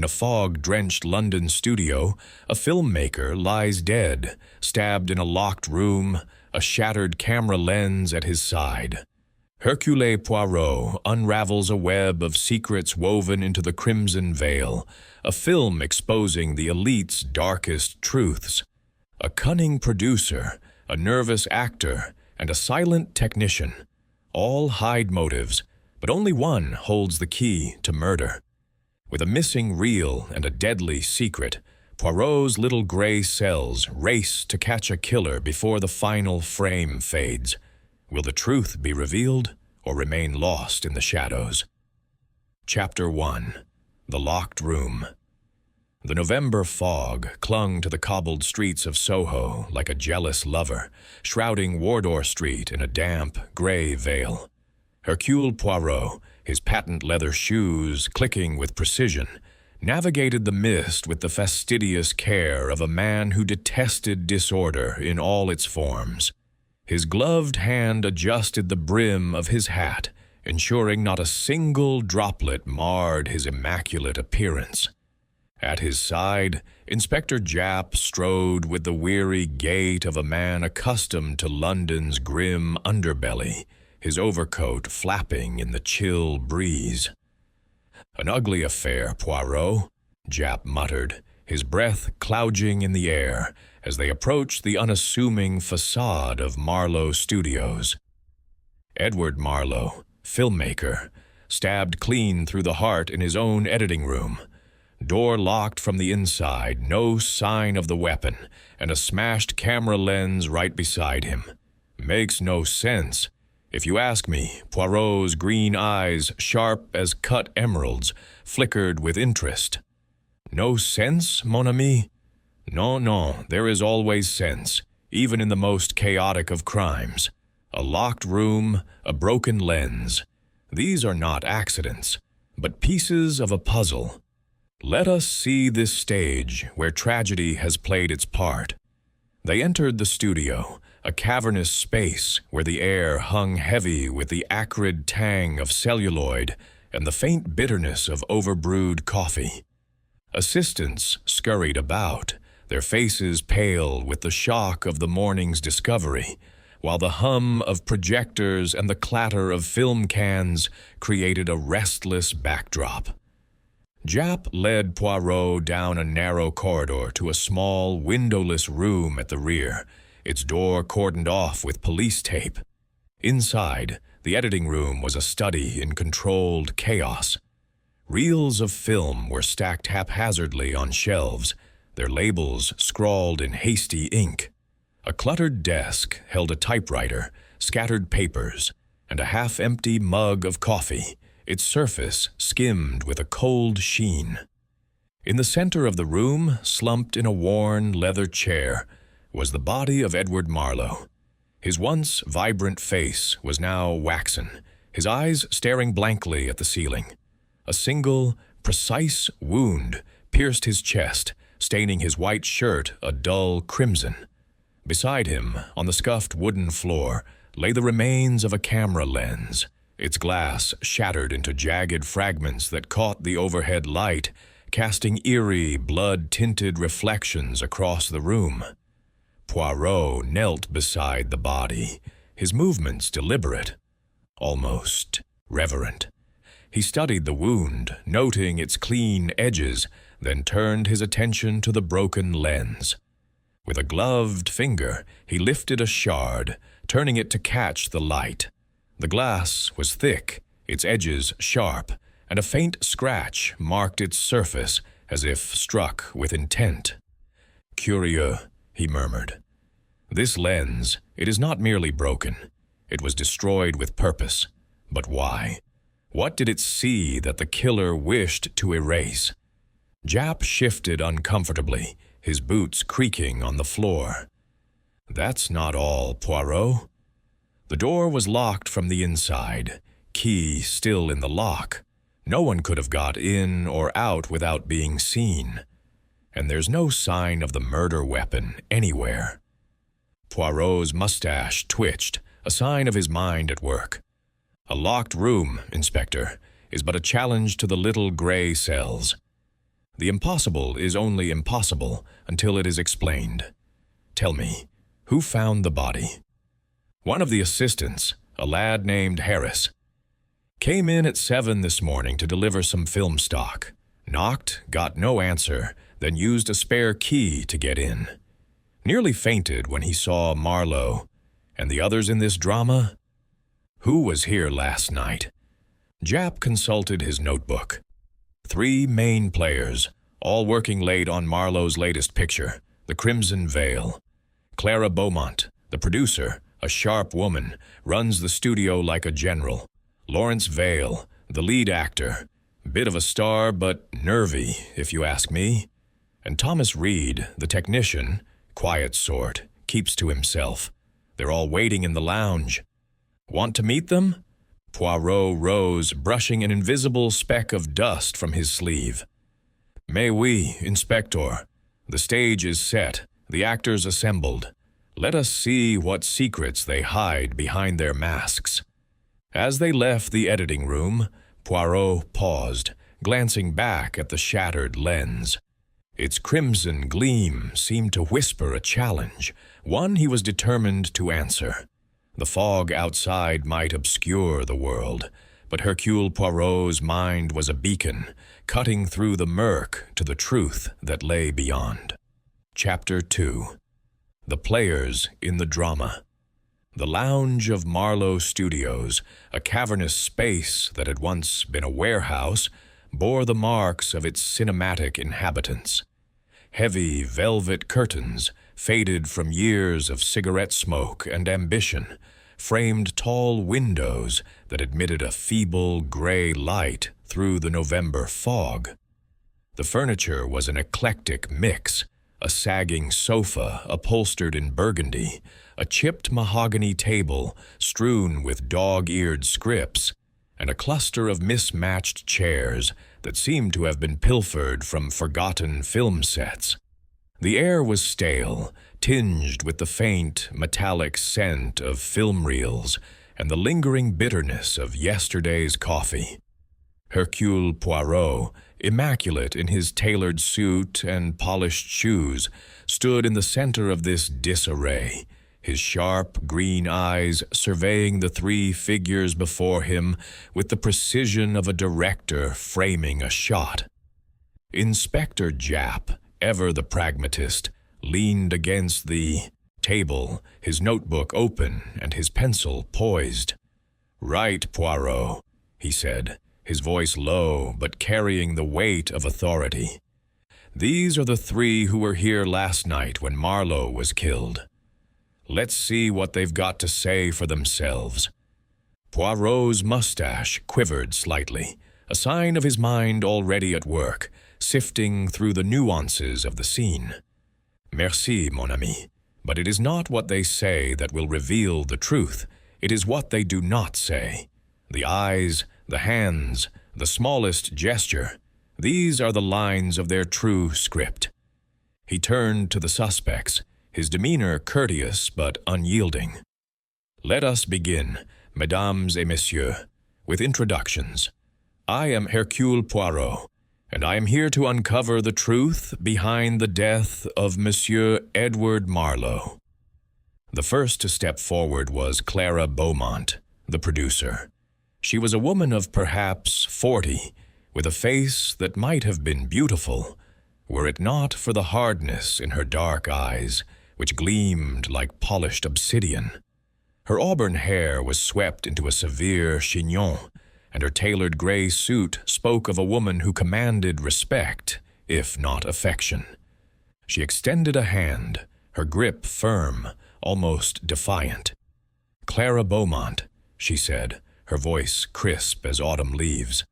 a fog-drenched London studio, a filmmaker lies dead, stabbed in a locked room, a shattered camera lens at his side. Hercule Poirot unravels a web of secrets woven into the crimson veil, a film exposing the elite's darkest truths. A cunning producer, a nervous actor, and a silent technician. All hide motives, but only one holds the key to murder. With a missing reel and a deadly secret, Poirot's little gray cells race to catch a killer before the final frame fades. Will the truth be revealed or remain lost in the shadows? Chapter 1. The Locked Room. The November fog clung to the cobbled streets of Soho like a jealous lover, shrouding Wardour Street in a damp, gray veil. Hercule Poirot, his patent leather shoes clicking with precision, navigated the mist with the fastidious care of a man who detested disorder in all its forms. His gloved hand adjusted the brim of his hat, ensuring not a single droplet marred his immaculate appearance. At his side, Inspector Japp strode with the weary gait of a man accustomed to London's grim underbelly, his overcoat flapping in the chill breeze. "An ugly affair, Poirot," Japp muttered, his breath clouding in the air as they approached the unassuming facade of Marlowe Studios. Edward Marlowe, filmmaker, stabbed clean through the heart in his own editing room. Door locked from the inside, no sign of the weapon, and a smashed camera lens right beside him. Makes no sense. If you ask me, Poirot's green eyes, sharp as cut emeralds, flickered with interest. No sense, mon ami? No, there is always sense, even in the most chaotic of crimes. A locked room, a broken lens. These are not accidents, but pieces of a puzzle. Let us see this stage where tragedy has played its part. They entered the studio, a cavernous space where the air hung heavy with the acrid tang of celluloid and the faint bitterness of overbrewed coffee. Assistants scurried about, their faces pale with the shock of the morning's discovery, while the hum of projectors and the clatter of film cans created a restless backdrop. Japp led Poirot down a narrow corridor to a small, windowless room at the rear, its door cordoned off with police tape. Inside, the editing room was a study in controlled chaos. Reels of film were stacked haphazardly on shelves, their labels scrawled in hasty ink. A cluttered desk held a typewriter, scattered papers, and a half-empty mug of coffee, its surface skimmed with a cold sheen. In the center of the room, slumped in a worn leather chair, was the body of Edward Marlowe. His once vibrant face was now waxen, his eyes staring blankly at the ceiling. A single, precise wound pierced his chest, staining his white shirt a dull crimson. Beside him, on the scuffed wooden floor, lay the remains of a camera lens, its glass shattered into jagged fragments that caught the overhead light, casting eerie, blood-tinted reflections across the room. Poirot knelt beside the body, his movements deliberate, almost reverent. He studied the wound, noting its clean edges, then turned his attention to the broken lens. With a gloved finger, he lifted a shard, turning it to catch the light. The glass was thick, its edges sharp, and a faint scratch marked its surface as if struck with intent. "Curieux," he murmured. "This lens, it is not merely broken. It was destroyed with purpose. But why? What did it see that the killer wished to erase?" Japp shifted uncomfortably, his boots creaking on the floor. "That's not all, Poirot." The door was locked from the inside, key still in the lock. No one could have got in or out without being seen. And there's no sign of the murder weapon anywhere. Poirot's mustache twitched, a sign of his mind at work. A locked room, Inspector, is but a challenge to the little gray cells. The impossible is only impossible until it is explained. Tell me, who found the body? One of the assistants, a lad named Harris, came in at 7 this morning to deliver some film stock. Knocked, got no answer, then used a spare key to get in. Nearly fainted when he saw Marlowe. And the others in this drama? Who was here last night? Japp consulted his notebook. 3 main players, all working late on Marlowe's latest picture, The Crimson Veil. Clara Beaumont, the producer, a sharp woman, runs the studio like a general. Lawrence Vale, the lead actor, bit of a star but nervy, if you ask me. And Thomas Reed, the technician, quiet sort, keeps to himself. They're all waiting in the lounge. Want to meet them? Poirot rose, brushing an invisible speck of dust from his sleeve. Mais oui, Inspector. The stage is set, the actors assembled. Let us see what secrets they hide behind their masks. As they left the editing room, Poirot paused, glancing back at the shattered lens. Its crimson gleam seemed to whisper a challenge, one he was determined to answer. The fog outside might obscure the world, but Hercule Poirot's mind was a beacon, cutting through the murk to the truth that lay beyond. Chapter 2. The Players in the Drama. The lounge of Marlowe Studios, a cavernous space that had once been a warehouse, bore the marks of its cinematic inhabitants. Heavy velvet curtains, faded from years of cigarette smoke and ambition, framed tall windows that admitted a feeble gray light through the November fog. The furniture was an eclectic mix, a sagging sofa upholstered in burgundy, a chipped mahogany table strewn with dog-eared scripts, and a cluster of mismatched chairs that seemed to have been pilfered from forgotten film sets. The air was stale, tinged with the faint, metallic scent of film reels and the lingering bitterness of yesterday's coffee. Hercule Poirot, immaculate in his tailored suit and polished shoes, stood in the center of this disarray, his sharp green eyes surveying the 3 figures before him with the precision of a director framing a shot. Inspector Japp, ever the pragmatist, leaned against the table, his notebook open and his pencil poised. "Right, Poirot," he said, his voice low but carrying the weight of authority. "These are the 3 who were here last night when Marlowe was killed. Let's see what they've got to say for themselves." Poirot's mustache quivered slightly, a sign of his mind already at work, sifting through the nuances of the scene. "Merci, mon ami, but it is not what they say that will reveal the truth. It is what they do not say. The eyes, the hands, the smallest gesture, these are the lines of their true script." He turned to the suspects, his demeanor courteous but unyielding. "Let us begin, mesdames et messieurs, with introductions. I am Hercule Poirot, and I am here to uncover the truth behind the death of Monsieur Edward Marlowe." The first to step forward was Clara Beaumont, the producer. She was a woman of perhaps 40, with a face that might have been beautiful, were it not for the hardness in her dark eyes, which gleamed like polished obsidian. Her auburn hair was swept into a severe chignon, and her tailored gray suit spoke of a woman who commanded respect, if not affection. She extended a hand, her grip firm, almost defiant. "Clara Beaumont," she said, her voice crisp as autumn leaves.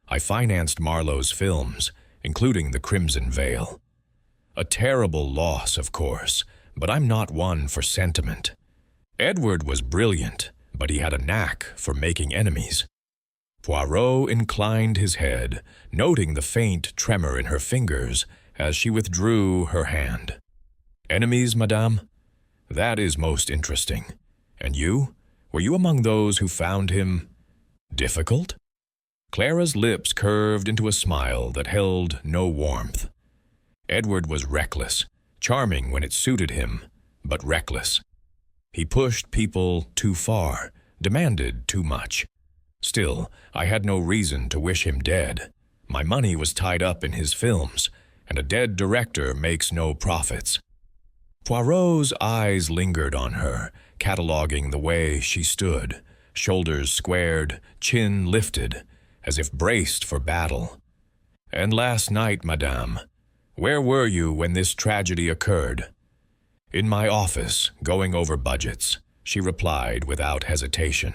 "I financed Marlowe's films, including The Crimson Veil. A terrible loss, of course, but I'm not one for sentiment. Edward was brilliant, but he had a knack for making enemies." Poirot inclined his head, noting the faint tremor in her fingers as she withdrew her hand. "Enemies, madame? That is most interesting. And you? Were you among those who found him difficult?" Clara's lips curved into a smile that held no warmth. Edward was reckless, charming when it suited him, but reckless. He pushed people too far, demanded too much. Still, I had no reason to wish him dead. My money was tied up in his films, and a dead director makes no profits. Poirot's eyes lingered on her, cataloguing the way she stood, shoulders squared, chin lifted, as if braced for battle. "And last night, madame, where were you when this tragedy occurred?" "In my office, going over budgets," she replied without hesitation.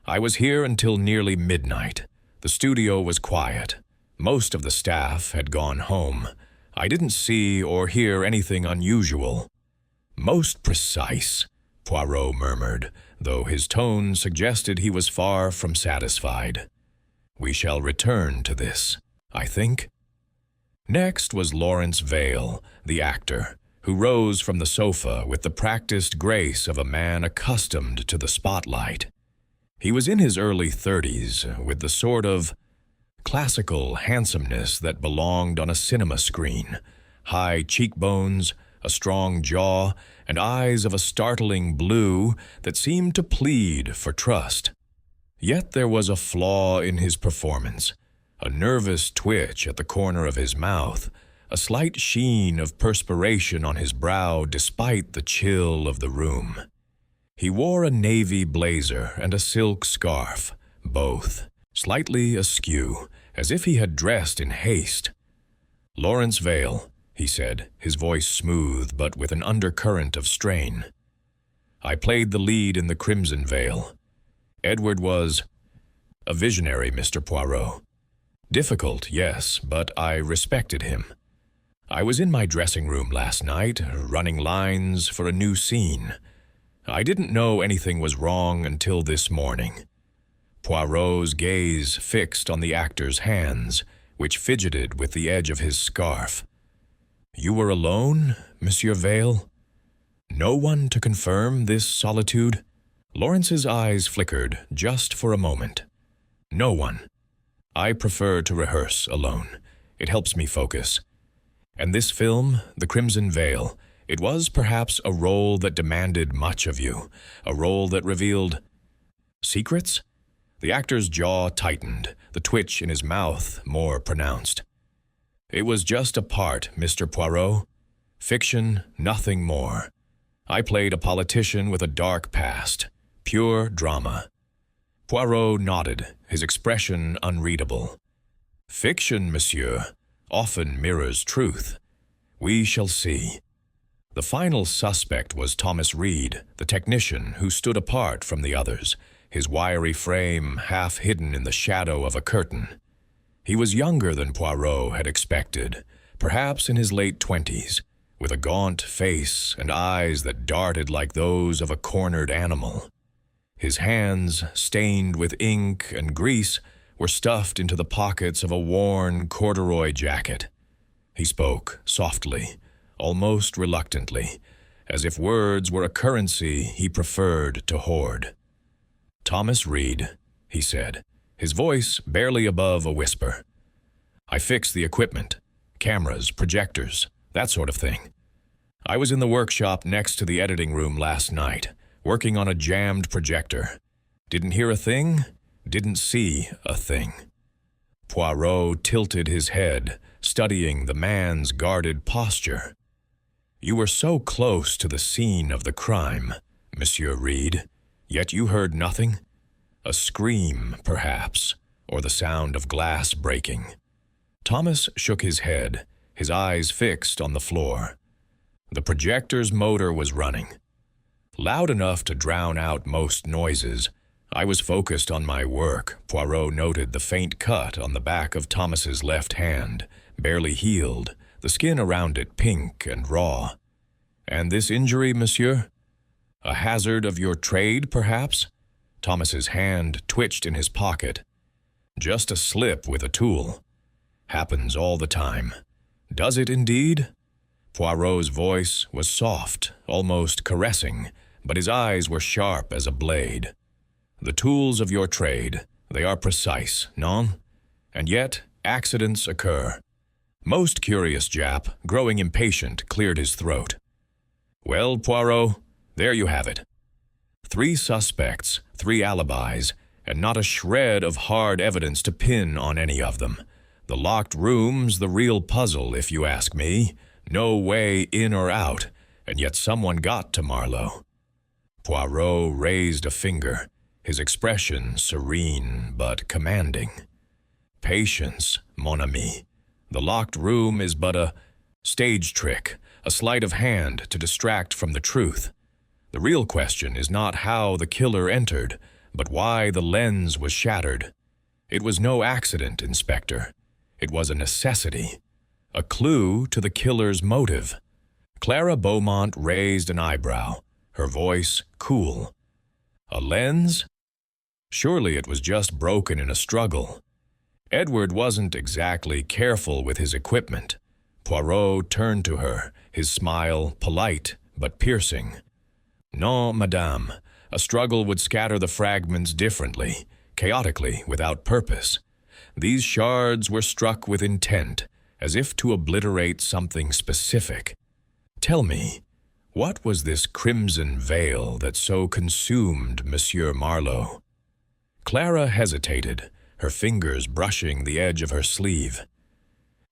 "I was here until nearly midnight. The studio was quiet. Most of the staff had gone home. I didn't see or hear anything unusual." "Most precise," Poirot murmured, though his tone suggested he was far from satisfied. "We shall return to this, I think." Next was Lawrence Vale, the actor, who rose from the sofa with the practiced grace of a man accustomed to the spotlight. He was in his early 30s, with the sort of classical handsomeness that belonged on a cinema screen, high cheekbones, a strong jaw, and eyes of a startling blue that seemed to plead for trust. Yet there was a flaw in his performance, a nervous twitch at the corner of his mouth, a slight sheen of perspiration on his brow despite the chill of the room. He wore a navy blazer and a silk scarf, both slightly askew, as if he had dressed in haste. "Lawrence Vale," he said, his voice smooth but with an undercurrent of strain. "I played the lead in The Crimson Veil. Edward was a visionary, Mr. Poirot. Difficult, yes, but I respected him. I was in my dressing room last night, running lines for a new scene. I didn't know anything was wrong until this morning." Poirot's gaze fixed on the actor's hands, which fidgeted with the edge of his scarf. "You were alone, Monsieur Vale? No one to confirm this solitude?" Lawrence's eyes flickered just for a moment. "No one. I prefer to rehearse alone. It helps me focus. And this film, The Crimson Veil, it was perhaps a role that demanded much of you, a role that revealed secrets?" The actor's jaw tightened, the twitch in his mouth more pronounced. "It was just a part, Mr. Poirot. Fiction, nothing more. I played a politician with a dark past, pure drama." Poirot nodded, his expression unreadable. "Fiction, monsieur, often mirrors truth. We shall see." The final suspect was Thomas Reed, the technician who stood apart from the others, his wiry frame half hidden in the shadow of a curtain. He was younger than Poirot had expected, perhaps in his late 20s, with a gaunt face and eyes that darted like those of a cornered animal. His hands, stained with ink and grease, were stuffed into the pockets of a worn corduroy jacket. He spoke softly, almost reluctantly, as if words were a currency he preferred to hoard. "Thomas Reed," he said, his voice barely above a whisper. "I fix the equipment, cameras, projectors, that sort of thing. I was in the workshop next to the editing room last night, working on a jammed projector. Didn't hear a thing, didn't see a thing." Poirot tilted his head, studying the man's guarded posture. "You were so close to the scene of the crime, Monsieur Reed, yet you heard nothing? A scream, perhaps, or the sound of glass breaking?" Thomas shook his head, his eyes fixed on the floor. The projector's motor was running. Loud enough to drown out most noises. I was focused on my work. Poirot noted the faint cut on the back of Thomas's left hand, barely healed, the skin around it pink and raw. "And this injury, monsieur? A hazard of your trade, perhaps?" Thomas's hand twitched in his pocket. "Just a slip with a tool. Happens all the time." "Does it indeed?" Poirot's voice was soft, almost caressing, but his eyes were sharp as a blade. "The tools of your trade, They are precise, non? And yet, accidents occur. Most curious Jap, growing impatient, cleared his throat. Well, Poirot, there you have it. 3 suspects, 3 alibis, and not a shred of hard evidence to pin on any of them. The locked room's the real puzzle, if you ask me. No way in or out, and yet someone got to Marlowe. Poirot raised a finger, his expression serene but commanding. Patience, mon ami. The locked room is but a stage trick, a sleight of hand to distract from the truth. The real question is not how the killer entered, but why the lens was shattered. It was no accident, Inspector. It was a necessity, a clue to the killer's motive. Clara Beaumont raised an eyebrow, her voice cool. A lens? Surely it was just broken in a struggle. Edward wasn't exactly careful with his equipment. Poirot turned to her, his smile polite but piercing. Non, madame. A struggle would scatter the fragments differently, chaotically, without purpose. These shards were struck with intent, as if to obliterate something specific. Tell me, what was this crimson veil that so consumed Monsieur Marlowe? Clara hesitated, her fingers brushing the edge of her sleeve.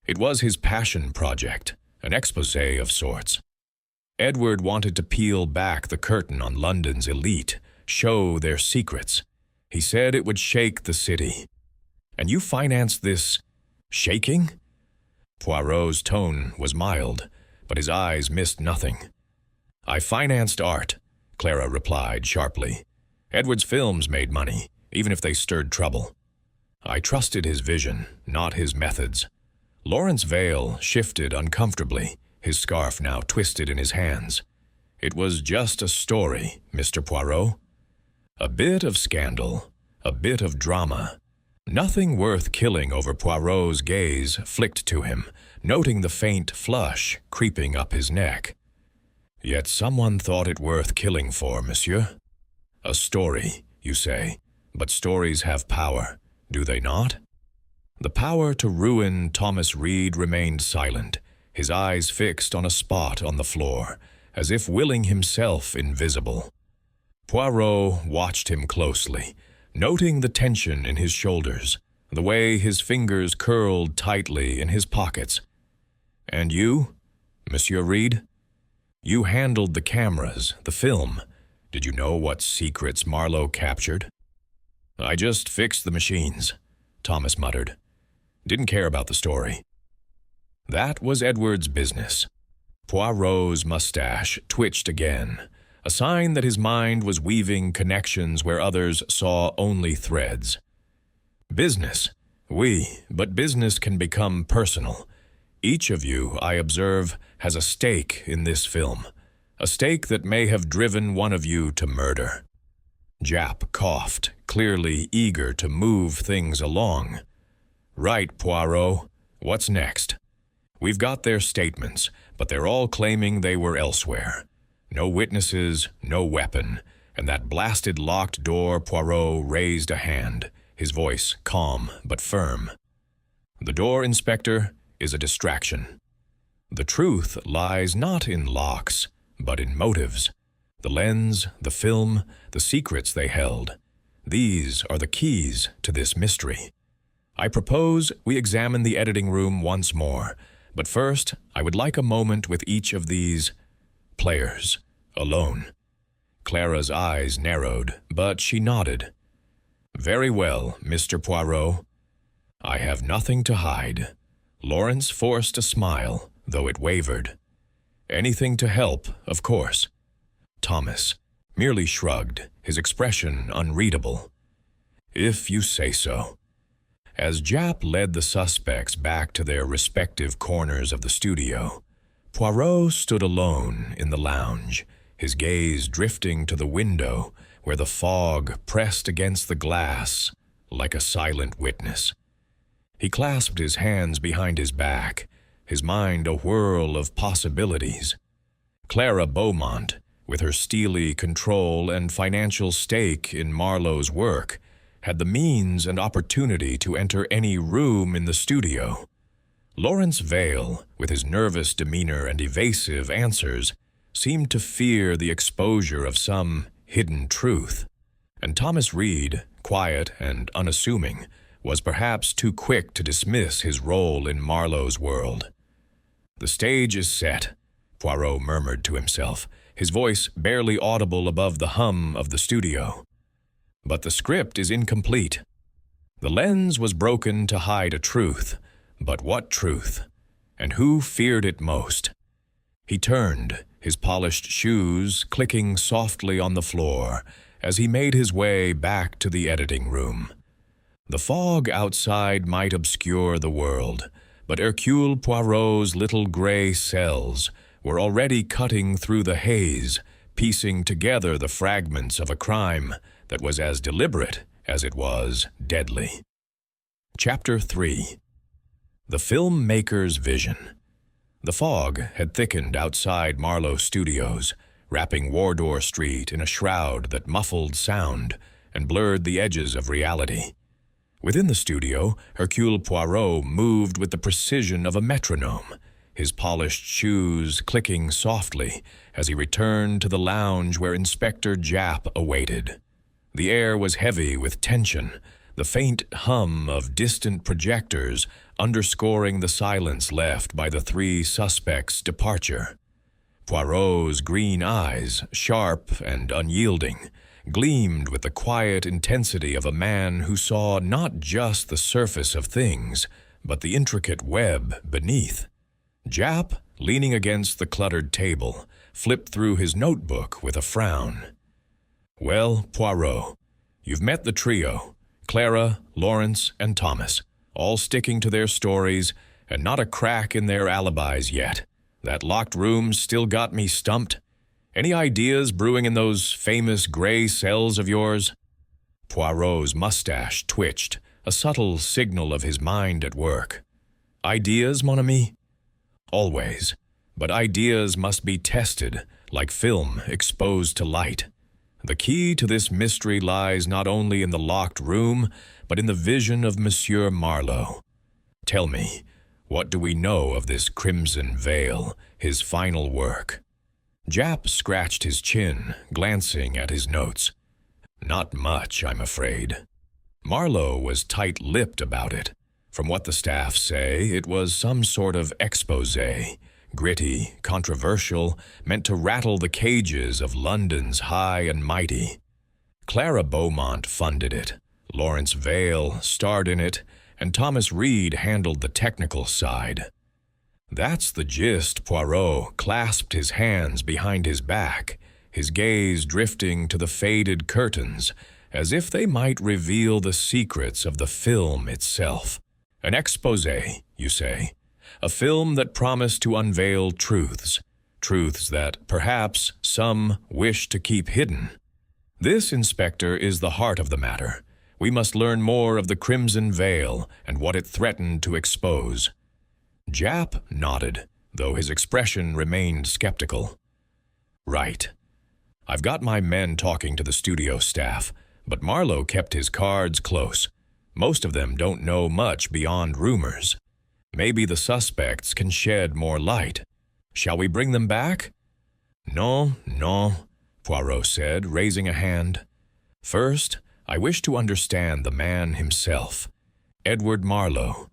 It was his passion project, an exposé of sorts. Edward wanted to peel back the curtain on London's elite, show their secrets. He said it would shake the city. And you financed this shaking? Poirot's tone was mild, but his eyes missed nothing. I financed art, Clara replied sharply. Edward's films made money, even if they stirred trouble. I trusted his vision, not his methods. Lawrence Vale shifted uncomfortably, his scarf now twisted in his hands. It was just a story, Mr. Poirot. A bit of scandal, a bit of drama. Nothing worth killing over. Poirot's gaze flicked to him, noting the faint flush creeping up his neck. Yet someone thought it worth killing for, monsieur. A story, you say, but stories have power, do they not? The power to ruin Thomas Reed remained silent, his eyes fixed on a spot on the floor, as if willing himself invisible. Poirot watched him closely, noting the tension in his shoulders, the way his fingers curled tightly in his pockets. And you, Monsieur Reed? You handled the cameras, the film. Did you know what secrets Marlowe captured? I just fixed the machines, Thomas muttered. Didn't care about the story. That was Edward's business. Poirot's mustache twitched again, a sign that his mind was weaving connections where others saw only threads. Business, oui, but business can become personal. Each of you, I observe, has a stake in this film, a stake that may have driven one of you to murder. Jap coughed, clearly eager to move things along. Right, Poirot. What's next? We've got their statements, but they're all claiming they were elsewhere. No witnesses, no weapon, and that blasted locked door. Poirot raised a hand, his voice calm but firm. The door, Inspector, is a distraction. The truth lies not in locks, but in motives. The lens, the film, the secrets they held. These are the keys to this mystery. I propose we examine the editing room once more, but first I would like a moment with each of these players, alone. Clara's eyes narrowed, but she nodded. Very well, Mr. Poirot. I have nothing to hide. Lawrence forced a smile, though it wavered. Anything to help, of course. Thomas merely shrugged, his expression unreadable. If you say so. As Jap led the suspects back to their respective corners of the studio, Poirot stood alone in the lounge, his gaze drifting to the window where the fog pressed against the glass like a silent witness. He clasped his hands behind his back, his mind a whirl of possibilities. Clara Beaumont, with her steely control and financial stake in Marlowe's work, had the means and opportunity to enter any room in the studio. Lawrence Vale, with his nervous demeanor and evasive answers, seemed to fear the exposure of some hidden truth. And Thomas Reed, quiet and unassuming, was perhaps too quick to dismiss his role in Marlowe's world. "The stage is set," Poirot murmured to himself, his voice barely audible above the hum of the studio. "But the script is incomplete. The lens was broken to hide a truth, but what truth? And who feared it most?" He turned, his polished shoes clicking softly on the floor, as he made his way back to the editing room. The fog outside might obscure the world, but Hercule Poirot's little gray cells were already cutting through the haze, piecing together the fragments of a crime that was as deliberate as it was deadly. Chapter 3. The Filmmaker's Vision. The fog had thickened outside Marlowe Studios, wrapping Wardour Street in a shroud that muffled sound and blurred the edges of reality. Within the studio, Hercule Poirot moved with the precision of a metronome, his polished shoes clicking softly as he returned to the lounge where Inspector Japp awaited. The air was heavy with tension, the faint hum of distant projectors underscoring the silence left by the three suspects' departure. Poirot's green eyes, sharp and unyielding, gleamed with the quiet intensity of a man who saw not just the surface of things, but the intricate web beneath. Japp, leaning against the cluttered table, flipped through his notebook with a frown. "Well, Poirot, you've met the trio, Clara, Lawrence, and Thomas, all sticking to their stories, and not a crack in their alibis yet. That locked room's still got me stumped. Any ideas brewing in those famous gray cells of yours?" Poirot's mustache twitched, a subtle signal of his mind at work. "Ideas, mon ami?" "Always. But ideas must be tested, like film exposed to light. The key to this mystery lies not only in the locked room, but in the vision of Monsieur Marlowe. Tell me, what do we know of this Crimson Veil, his final work?" Japp scratched his chin, glancing at his notes. "Not much, I'm afraid." Marlowe was tight-lipped about it. From what the staff say, it was some sort of exposé, gritty, controversial, meant to rattle the cages of London's high and mighty. Clara Beaumont funded it, Lawrence Vale starred in it, and Thomas Reed handled the technical side. "That's the gist." Poirot clasped his hands behind his back, his gaze drifting to the faded curtains, as if they might reveal the secrets of the film itself. An exposé, you say? A film that promised to unveil truths that perhaps some wish to keep hidden. This, Inspector, is the heart of the matter. We must learn more of the Crimson Veil and what it threatened to expose. Japp nodded, though his expression remained skeptical. "Right. I've got my men talking to the studio staff, but Marlowe kept his cards close. Most of them don't know much beyond rumors. Maybe the suspects can shed more light. Shall we bring them back?" "No, Poirot said, raising a hand. "First, I wish to understand the man himself, Edward Marlowe.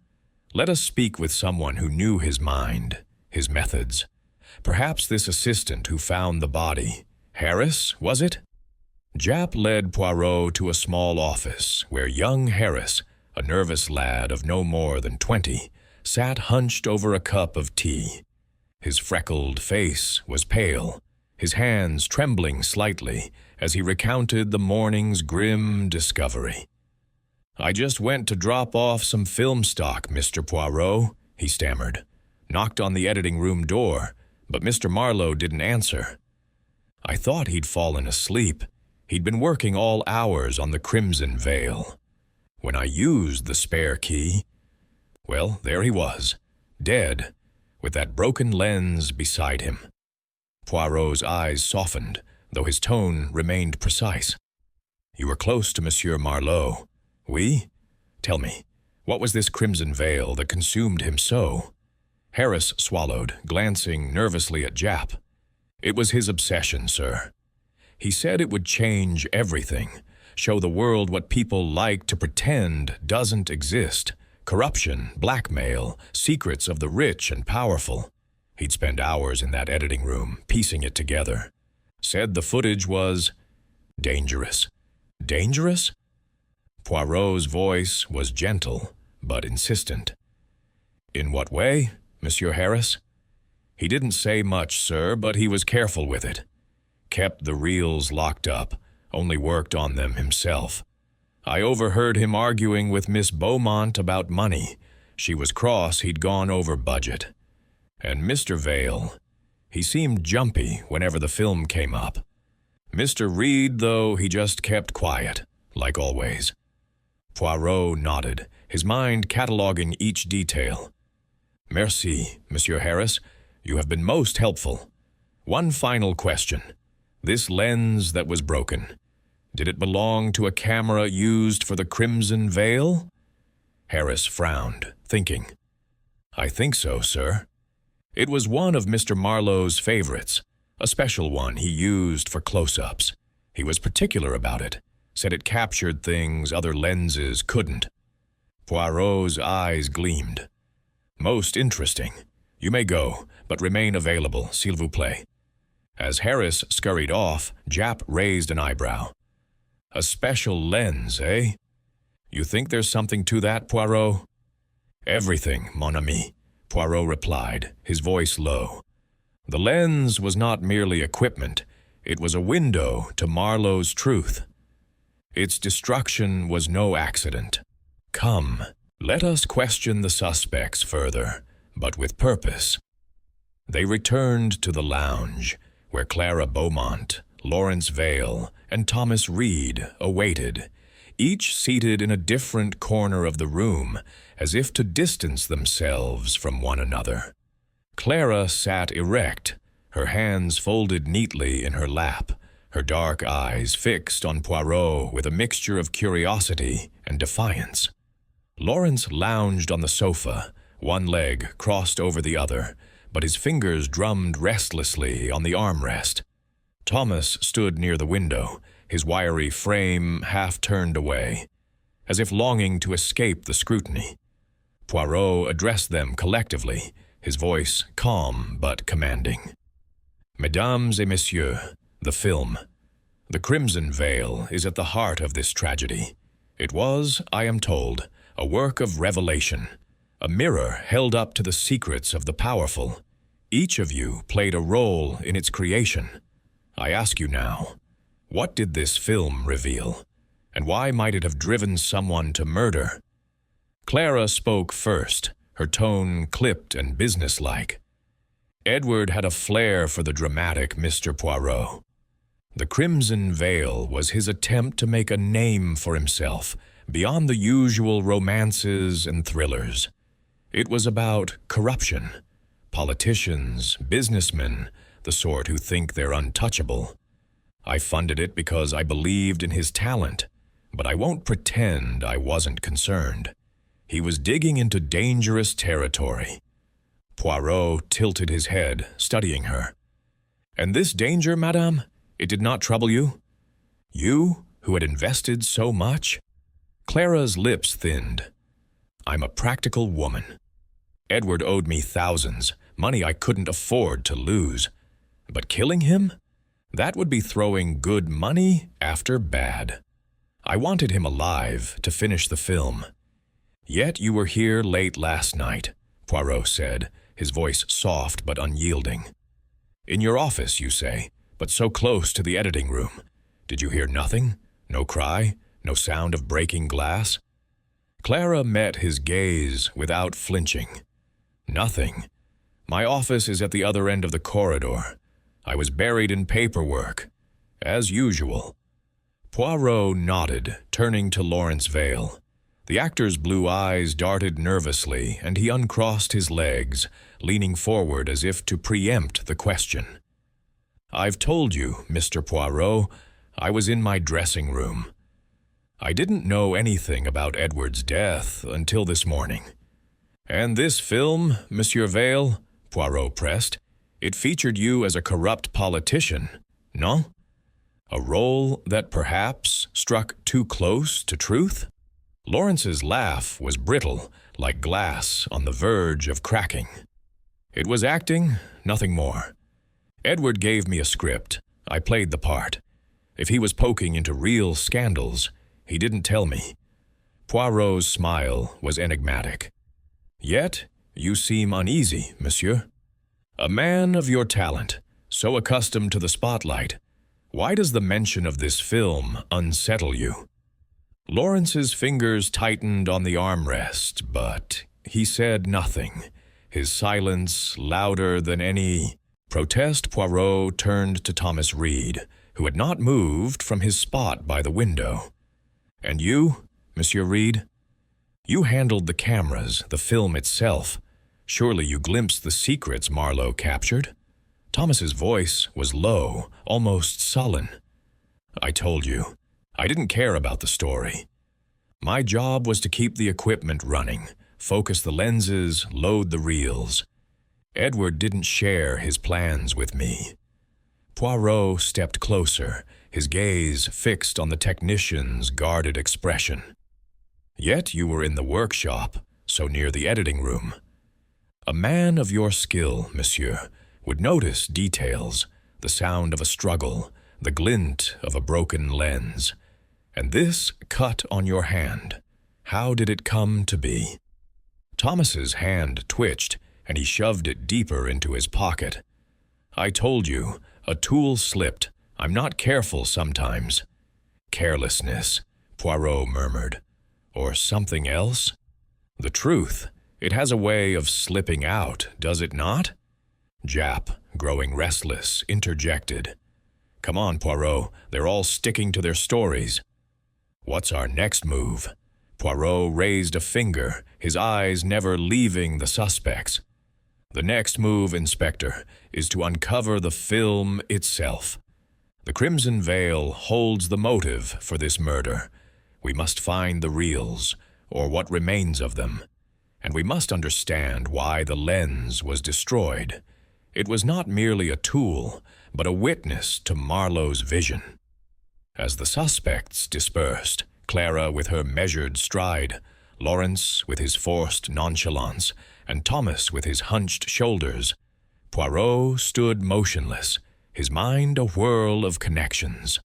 Let us speak with someone who knew his mind, his methods. Perhaps this assistant who found the body. Harris, was it?" Japp led Poirot to a small office where young Harris, a nervous lad of no more than 20, sat hunched over a cup of tea. His freckled face was pale, his hands trembling slightly as he recounted the morning's grim discovery. "I just went to drop off some film stock, Mr. Poirot," he stammered. "Knocked on the editing room door, but Mr. Marlowe didn't answer. I thought he'd fallen asleep. He'd been working all hours on the Crimson Veil. When I used the spare key, well, there he was, dead, with that broken lens beside him." Poirot's eyes softened, though his tone remained precise. "You were close to Monsieur Marlowe. Oui? Tell me, what was this crimson veil that consumed him so? Harris swallowed, glancing nervously at Jap. It was his obsession, sir. He said it would change everything, show the world what people like to pretend doesn't exist. Corruption, blackmail, secrets of the rich and powerful. He'd spend hours in that editing room, piecing it together. Said the footage was dangerous. Dangerous? Poirot's voice was gentle, but insistent. In what way, Monsieur Harris? He didn't say much, sir, but he was careful with it. Kept the reels locked up, only worked on them himself. I overheard him arguing with Miss Beaumont about money. She was cross he'd gone over budget. And Mr. Vale, he seemed jumpy whenever the film came up. Mr. Reed, though, he just kept quiet, like always. Poirot nodded, his mind cataloguing each detail. Merci, Monsieur Harris. You have been most helpful. One final question. This lens that was broken, did it belong to a camera used for the Crimson Veil? Harris frowned, thinking. I think so, sir. It was one of Mr. Marlowe's favorites, a special one he used for close-ups. He was particular about it, said it captured things other lenses couldn't. Poirot's eyes gleamed. Most interesting. You may go, but remain available, s'il vous plaît. As Harris scurried off, Jap raised an eyebrow. A special lens, eh? You think there's something to that, Poirot? Everything, mon ami, Poirot replied, his voice low. The lens was not merely equipment, it was a window to Marlowe's truth. Its destruction was no accident. Come, let us question the suspects further, but with purpose. They returned to the lounge, where Clara Beaumont, Lawrence Vale, and Thomas Reed awaited, each seated in a different corner of the room, as if to distance themselves from one another. Clara sat erect, her hands folded neatly in her lap, her dark eyes fixed on Poirot with a mixture of curiosity and defiance. Lawrence lounged on the sofa, one leg crossed over the other, but his fingers drummed restlessly on the armrest. Thomas stood near the window, his wiry frame half turned away, as if longing to escape the scrutiny. Poirot addressed them collectively, his voice calm but commanding. Mesdames et messieurs, the film. The Crimson Veil is at the heart of this tragedy. It was, I am told, a work of revelation, a mirror held up to the secrets of the powerful. Each of you played a role in its creation. I ask you now, what did this film reveal? And why might it have driven someone to murder? Clara spoke first, her tone clipped and businesslike. Edward had a flair for the dramatic, Mr. Poirot. The Crimson Veil was his attempt to make a name for himself, beyond the usual romances and thrillers. It was about corruption, politicians, businessmen, the sort who think they're untouchable. I funded it because I believed in his talent, but I won't pretend I wasn't concerned. He was digging into dangerous territory. Poirot tilted his head, studying her. And this danger, madame, it did not trouble you? You, who had invested so much? Clara's lips thinned. I'm a practical woman. Edward owed me thousands, money I couldn't afford to lose. But killing him? That would be throwing good money after bad. I wanted him alive to finish the film. Yet you were here late last night, Poirot said, his voice soft but unyielding. In your office, you say, but so close to the editing room. Did you hear nothing? No cry? No sound of breaking glass? Clara met his gaze without flinching. Nothing. My office is at the other end of the corridor. I was buried in paperwork, as usual. Poirot nodded, turning to Lawrence Vale. The actor's blue eyes darted nervously, and he uncrossed his legs, leaning forward as if to preempt the question. I've told you, Mr. Poirot, I was in my dressing room. I didn't know anything about Edward's death until this morning. And this film, Monsieur Vale, Poirot pressed, it featured you as a corrupt politician, no? A role that perhaps struck too close to truth? Lawrence's laugh was brittle, like glass on the verge of cracking. It was acting, nothing more. Edward gave me a script. I played the part. If he was poking into real scandals, he didn't tell me. Poirot's smile was enigmatic. Yet, you seem uneasy, monsieur. A man of your talent, so accustomed to the spotlight, why does the mention of this film unsettle you? Lawrence's fingers tightened on the armrest, but he said nothing, his silence louder than any protest. Poirot turned to Thomas Reed, who had not moved from his spot by the window. And you, Monsieur Reed? You handled the cameras, the film itself. Surely you glimpsed the secrets Marlowe captured. Thomas's voice was low, almost sullen. I told you, I didn't care about the story. My job was to keep the equipment running, focus the lenses, load the reels. Edward didn't share his plans with me. Poirot stepped closer, his gaze fixed on the technician's guarded expression. Yet you were in the workshop, so near the editing room. A man of your skill, monsieur, would notice details, the sound of a struggle, the glint of a broken lens. And this cut on your hand, how did it come to be? Thomas's hand twitched, and he shoved it deeper into his pocket. I told you, a tool slipped. I'm not careful sometimes. Carelessness, Poirot murmured. Or something else? The truth, it has a way of slipping out, does it not? Jap, growing restless, interjected. Come on, Poirot, they're all sticking to their stories. What's our next move? Poirot raised a finger, his eyes never leaving the suspects. The next move, Inspector, is to uncover the film itself. The Crimson Veil holds the motive for this murder. We must find the reels, or what remains of them. And we must understand why the lens was destroyed. It was not merely a tool, but a witness to Marlowe's vision. As the suspects dispersed, Clara with her measured stride, Lawrence with his forced nonchalance, and Thomas with his hunched shoulders, Poirot stood motionless, his mind a whirl of connections.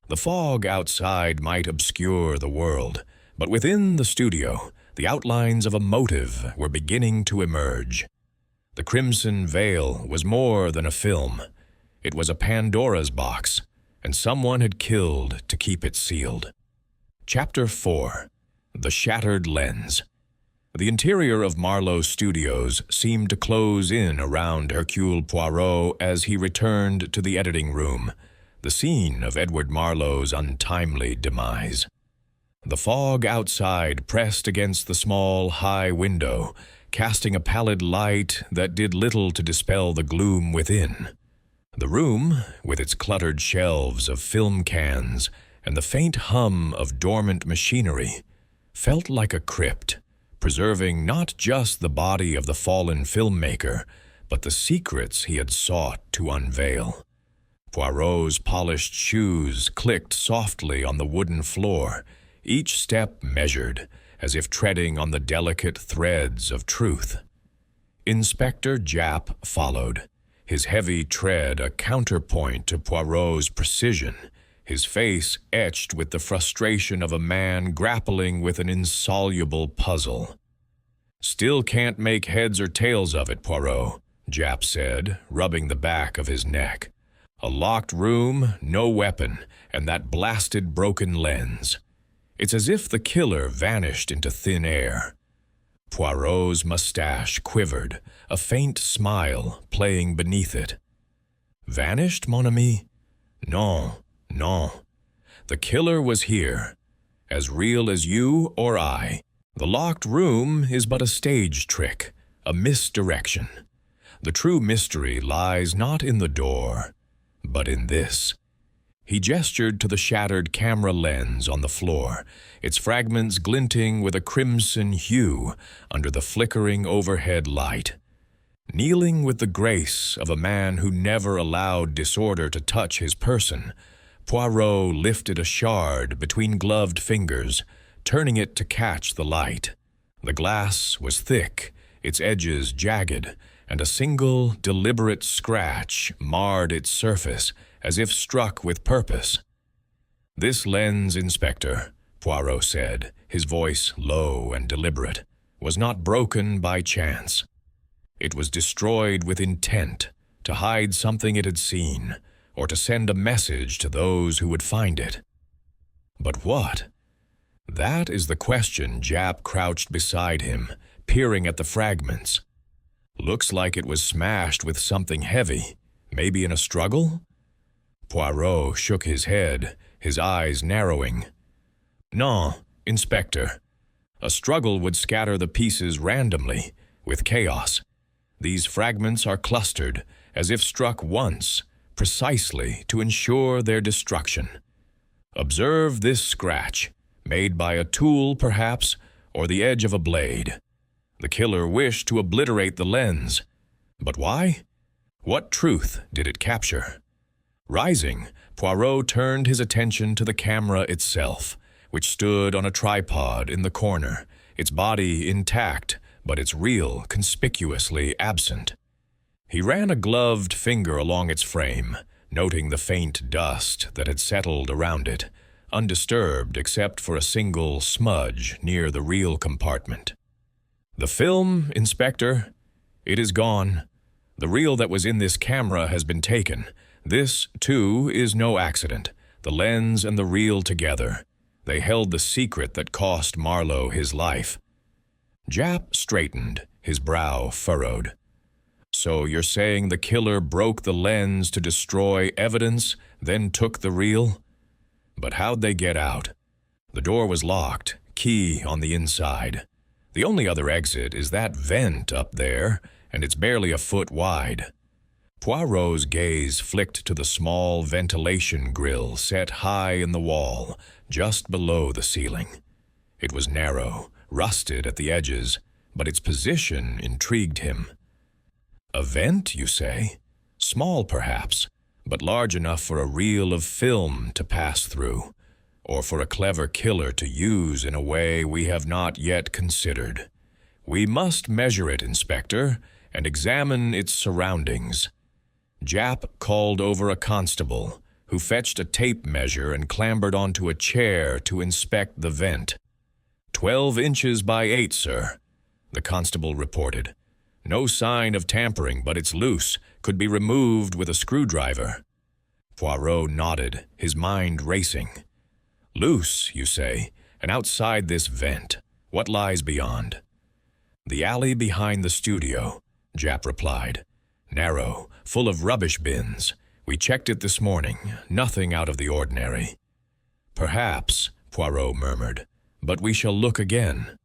The fog outside might obscure the world, but within the studio, the outlines of a motive were beginning to emerge. The Crimson Veil was more than a film. It was a Pandora's box, and someone had killed to keep it sealed. Chapter 4. The Shattered Lens. The interior of Marlowe's studios seemed to close in around Hercule Poirot as he returned to the editing room, the scene of Edward Marlowe's untimely demise. The fog outside pressed against the small, high window, casting a pallid light that did little to dispel the gloom within. The room, with its cluttered shelves of film cans and the faint hum of dormant machinery, felt like a crypt, preserving not just the body of the fallen filmmaker, but the secrets he had sought to unveil. Poirot's polished shoes clicked softly on the wooden floor, each step measured, as if treading on the delicate threads of truth. Inspector Japp followed, his heavy tread a counterpoint to Poirot's precision, his face etched with the frustration of a man grappling with an insoluble puzzle. Still can't make heads or tails of it, Poirot, Japp said, rubbing the back of his neck. A locked room, no weapon, and that blasted broken lens. It's as if the killer vanished into thin air. Poirot's mustache quivered, a faint smile playing beneath it. Vanished, mon ami? Non. No, the killer was here, as real as you or I. The locked room is but a stage trick, a misdirection. The true mystery lies not in the door, but in this. He gestured to the shattered camera lens on the floor, its fragments glinting with a crimson hue under the flickering overhead light. Kneeling with the grace of a man who never allowed disorder to touch his person, Poirot lifted a shard between gloved fingers, turning it to catch the light. The glass was thick, its edges jagged, and a single, deliberate scratch marred its surface, as if struck with purpose. "This lens, Inspector," Poirot said, his voice low and deliberate, "was not broken by chance. It was destroyed with intent, to hide something it had seen, or to send a message to those who would find it." But what? That is the question. Japp crouched beside him, peering at the fragments. "Looks like it was smashed with something heavy, maybe in a struggle?" Poirot shook his head, his eyes narrowing. "No, Inspector. A struggle would scatter the pieces randomly, with chaos. These fragments are clustered, as if struck once, precisely to ensure their destruction. Observe this scratch, made by a tool perhaps, or the edge of a blade. The killer wished to obliterate the lens. But why? What truth did it capture?" Rising, Poirot turned his attention to the camera itself, which stood on a tripod in the corner, its body intact, but its reel conspicuously absent. He ran a gloved finger along its frame, noting the faint dust that had settled around it, undisturbed except for a single smudge near the reel compartment. "The film, Inspector? It is gone. The reel that was in this camera has been taken. This, too, is no accident. The lens and the reel together. They held the secret that cost Marlowe his life." Japp straightened, his brow furrowed. "So you're saying the killer broke the lens to destroy evidence, then took the reel? But how'd they get out? The door was locked, key on the inside. The only other exit is that vent up there, and it's barely a foot wide." Poirot's gaze flicked to the small ventilation grill set high in the wall, just below the ceiling. It was narrow, rusted at the edges, but its position intrigued him. "A vent, you say? Small, perhaps, but large enough for a reel of film to pass through, or for a clever killer to use in a way we have not yet considered. We must measure it, Inspector, and examine its surroundings." Japp called over a constable, who fetched a tape measure and clambered onto a chair to inspect the vent. 12 inches by 8, sir," the constable reported. "No sign of tampering, but it's loose, could be removed with a screwdriver." Poirot nodded, his mind racing. "Loose, you say, and outside this vent. What lies beyond?" "The alley behind the studio," Japp replied. "Narrow, full of rubbish bins. We checked it this morning, nothing out of the ordinary." "Perhaps," Poirot murmured, "but we shall look again."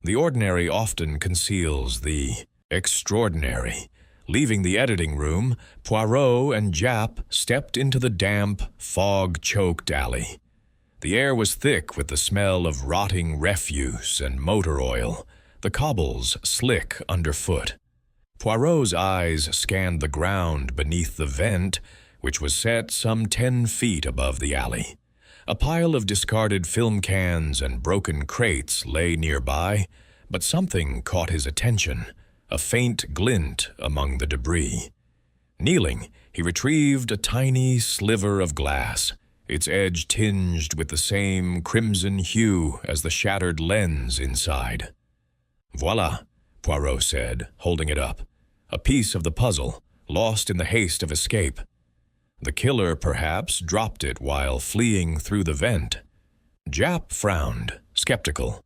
The ordinary often conceals the extraordinary. Leaving the editing room, Poirot and Japp stepped into the damp, fog-choked alley. The air was thick with the smell of rotting refuse and motor oil, the cobbles slick underfoot. Poirot's eyes scanned the ground beneath the vent, which was set some 10 feet above the alley. A pile of discarded film cans and broken crates lay nearby, but something caught his attention, a faint glint among the debris. Kneeling, he retrieved a tiny sliver of glass, its edge tinged with the same crimson hue as the shattered lens inside. "Voila," Poirot said, holding it up. "A piece of the puzzle, lost in the haste of escape. The killer, perhaps, dropped it while fleeing through the vent." Japp frowned, skeptical.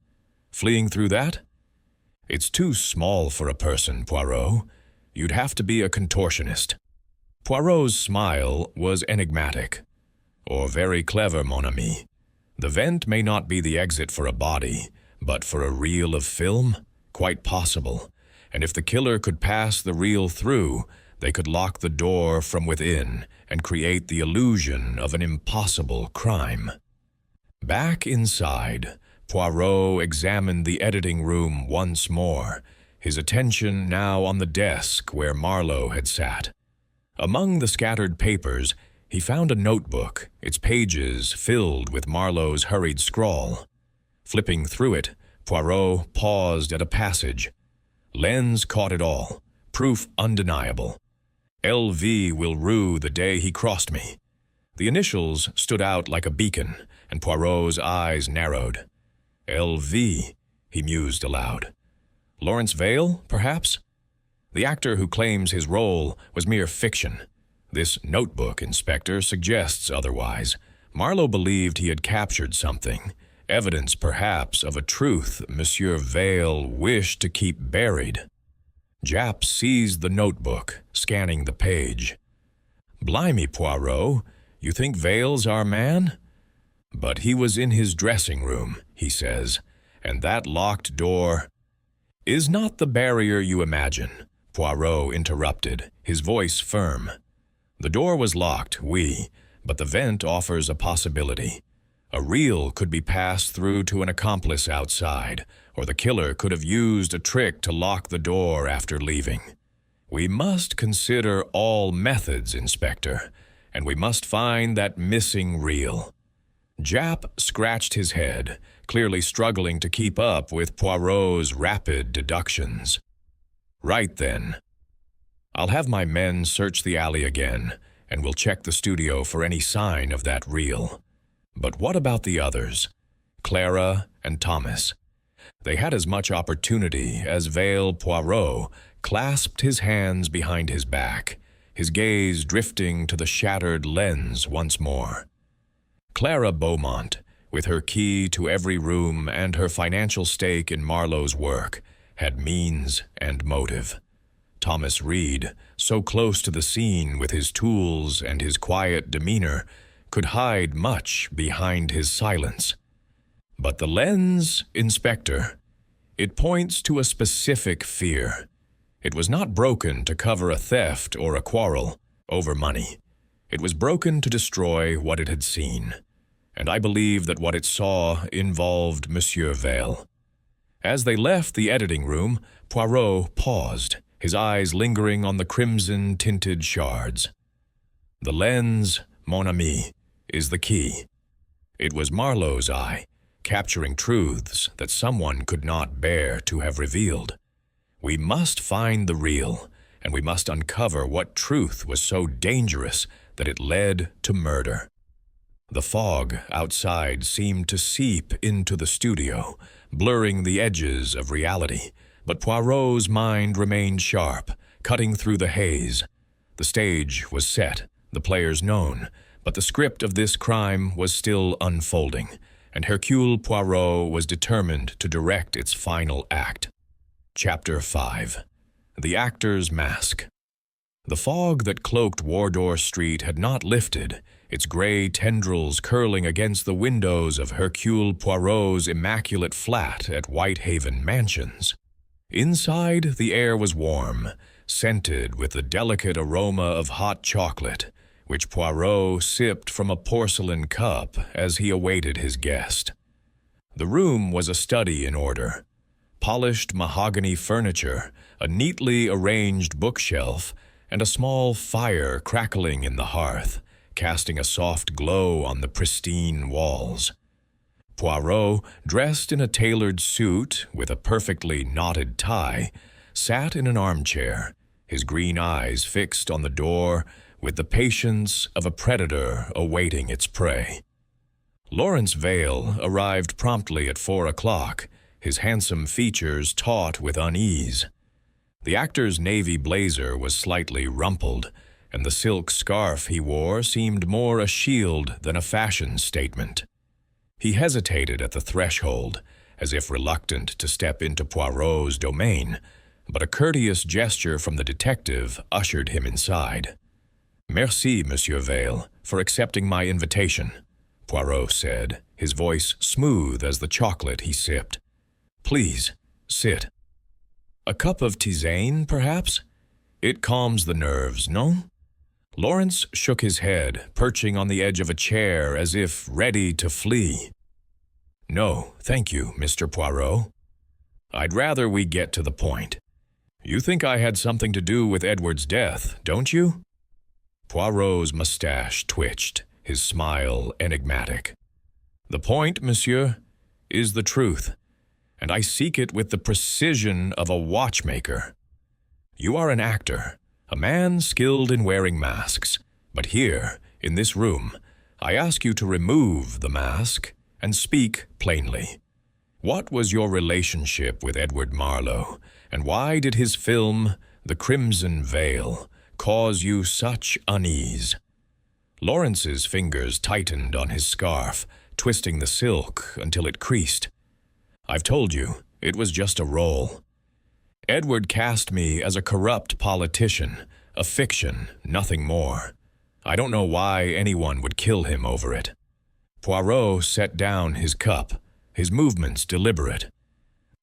"Fleeing through that? It's too small for a person, Poirot. You'd have to be a contortionist." Poirot's smile was enigmatic. "Or very clever, mon ami. The vent may not be the exit for a body, but for a reel of film? Quite possible. And if the killer could pass the reel through, They could lock the door from within and create the illusion of an impossible crime. Back inside, Poirot examined the editing room once more, his attention now on the desk where Marlowe had sat. Among the scattered papers, he found a notebook, its pages filled with Marlowe's hurried scrawl. Flipping through it, Poirot paused at a passage. Lens caught it all, proof undeniable. L.V. will rue the day he crossed me. The initials stood out like a beacon, and Poirot's eyes narrowed. L.V., he mused aloud. Lawrence Vale, perhaps? The actor who claims his role was mere fiction. This notebook, Inspector, suggests otherwise. Marlowe believed he had captured something, evidence perhaps of a truth Monsieur Vale wished to keep buried. Japp seized the notebook, scanning the page. Blimey, Poirot, you think Vale's our man? But he was in his dressing room, he says, and that locked door is not the barrier you imagine, Poirot interrupted, his voice firm. The door was locked, oui, but the vent offers a possibility. A reel could be passed through to an accomplice outside, or the killer could have used a trick to lock the door after leaving. We must consider all methods, Inspector, and we must find that missing reel. Japp scratched his head, clearly struggling to keep up with Poirot's rapid deductions. Right then. I'll have my men search the alley again, and we'll check the studio for any sign of that reel. But what about the others? Clara and Thomas. They had as much opportunity as Vale. Poirot clasped his hands behind his back, his gaze drifting to the shattered lens once more. Clara Beaumont, with her key to every room and her financial stake in Marlowe's work, had means and motive. Thomas Reed, so close to the scene with his tools and his quiet demeanor, could hide much behind his silence. But the lens, Inspector, it points to a specific fear. It was not broken to cover a theft or a quarrel over money. It was broken to destroy what it had seen. And I believe that what it saw involved Monsieur Vale. As they left the editing room, Poirot paused, his eyes lingering on the crimson-tinted shards. The lens, mon ami, is the key. It was Marlowe's eye, capturing truths that someone could not bear to have revealed. We must find the reel, and we must uncover what truth was so dangerous that it led to murder. The fog outside seemed to seep into the studio, blurring the edges of reality, but Poirot's mind remained sharp, cutting through the haze. The stage was set, the players known, but the script of this crime was still unfolding, and Hercule Poirot was determined to direct its final act. Chapter 5. The Actor's Mask. The fog that cloaked Wardour Street had not lifted, its gray tendrils curling against the windows of Hercule Poirot's immaculate flat at Whitehaven Mansions. Inside, the air was warm, scented with the delicate aroma of hot chocolate, which Poirot sipped from a porcelain cup as he awaited his guest. The room was a study in order. Polished mahogany furniture, a neatly arranged bookshelf, and a small fire crackling in the hearth, casting a soft glow on the pristine walls. Poirot, dressed in a tailored suit with a perfectly knotted tie, sat in an armchair, his green eyes fixed on the door with the patience of a predator awaiting its prey. Lawrence Vale arrived promptly at 4 o'clock, his handsome features taut with unease. The actor's navy blazer was slightly rumpled, and the silk scarf he wore seemed more a shield than a fashion statement. He hesitated at the threshold, as if reluctant to step into Poirot's domain, but a courteous gesture from the detective ushered him inside. "Merci, Monsieur Vale, for accepting my invitation," Poirot said, his voice smooth as the chocolate he sipped. "Please, sit. A cup of tisane, perhaps? It calms the nerves, no? Lawrence shook his head, perching on the edge of a chair as if ready to flee. No, thank you, Mr. Poirot. I'd rather we get to the point. You think I had something to do with Edward's death, don't you? Poirot's mustache twitched, his smile enigmatic. The point, monsieur, is the truth, and I seek it with the precision of a watchmaker. You are an actor, a man skilled in wearing masks, but here, in this room, I ask you to remove the mask and speak plainly. What was your relationship with Edward Marlowe, and why did his film, The Crimson Veil, cause you such unease? Lawrence's fingers tightened on his scarf, twisting the silk until it creased. I've told you, it was just a role. Edward cast me as a corrupt politician, a fiction, nothing more. I don't know why anyone would kill him over it. Poirot set down his cup, his movements deliberate.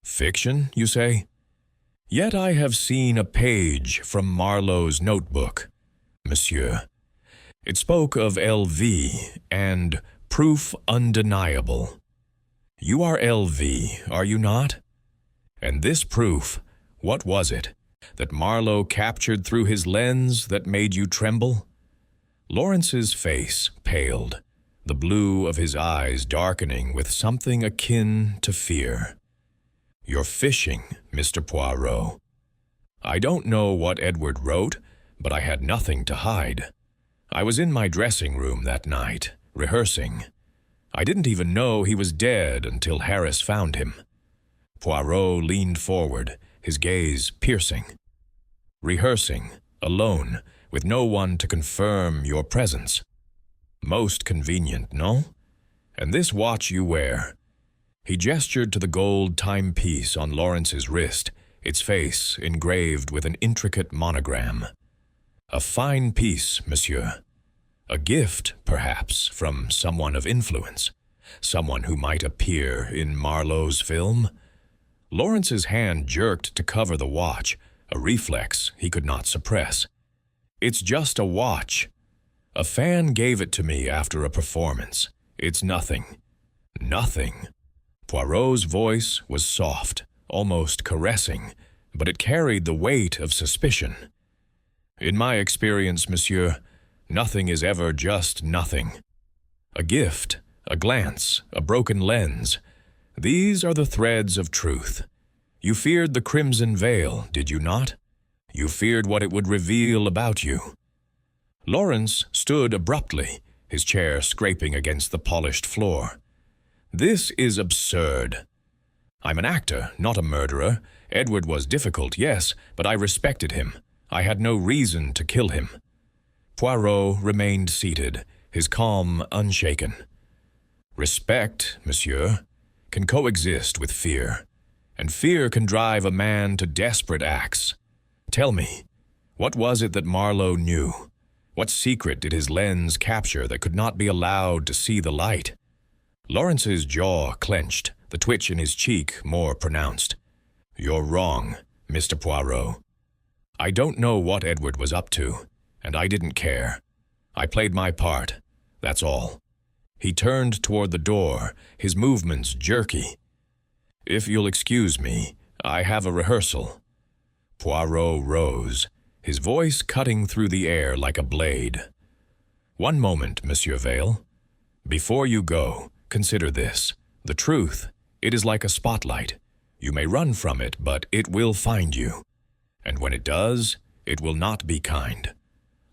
Fiction, you say? Yet I have seen a page from Marlowe's notebook, monsieur. It spoke of LV and proof undeniable. You are LV, are you not? And this proof, what was it that Marlowe captured through his lens that made you tremble? Lawrence's face paled, the blue of his eyes darkening with something akin to fear. You're fishing, Mr. Poirot. I don't know what Edward wrote, but I had nothing to hide. I was in my dressing room that night, rehearsing. I didn't even know he was dead until Harris found him. Poirot leaned forward, his gaze piercing. Rehearsing, alone, with no one to confirm your presence. Most convenient, no? And this watch you wear. He gestured to the gold timepiece on Lawrence's wrist, its face engraved with an intricate monogram. A fine piece, monsieur. A gift, perhaps, from someone of influence. Someone who might appear in Marlowe's film. Lawrence's hand jerked to cover the watch, a reflex he could not suppress. It's just a watch. A fan gave it to me after a performance. It's nothing. Nothing. Poirot's voice was soft, almost caressing, but it carried the weight of suspicion. In my experience, monsieur, nothing is ever just nothing. A gift, a glance, a broken lens. These are the threads of truth. You feared the crimson veil, did you not? You feared what it would reveal about you. Lawrence stood abruptly, his chair scraping against the polished floor. This is absurd. I'm an actor, not a murderer. Edward was difficult, yes, but I respected him. I had no reason to kill him. Poirot remained seated, his calm unshaken. Respect, monsieur, can coexist with fear, and fear can drive a man to desperate acts. Tell me, what was it that Marlowe knew? What secret did his lens capture that could not be allowed to see the light? Lawrence's jaw clenched, the twitch in his cheek more pronounced. You're wrong, Mr. Poirot. I don't know what Edward was up to, and I didn't care. I played my part, that's all. He turned toward the door, his movements jerky. If you'll excuse me, I have a rehearsal. Poirot rose, his voice cutting through the air like a blade. One moment, Monsieur Vale. Before you go, consider this. The truth, it is like a spotlight. You may run from it, but it will find you. And when it does, it will not be kind.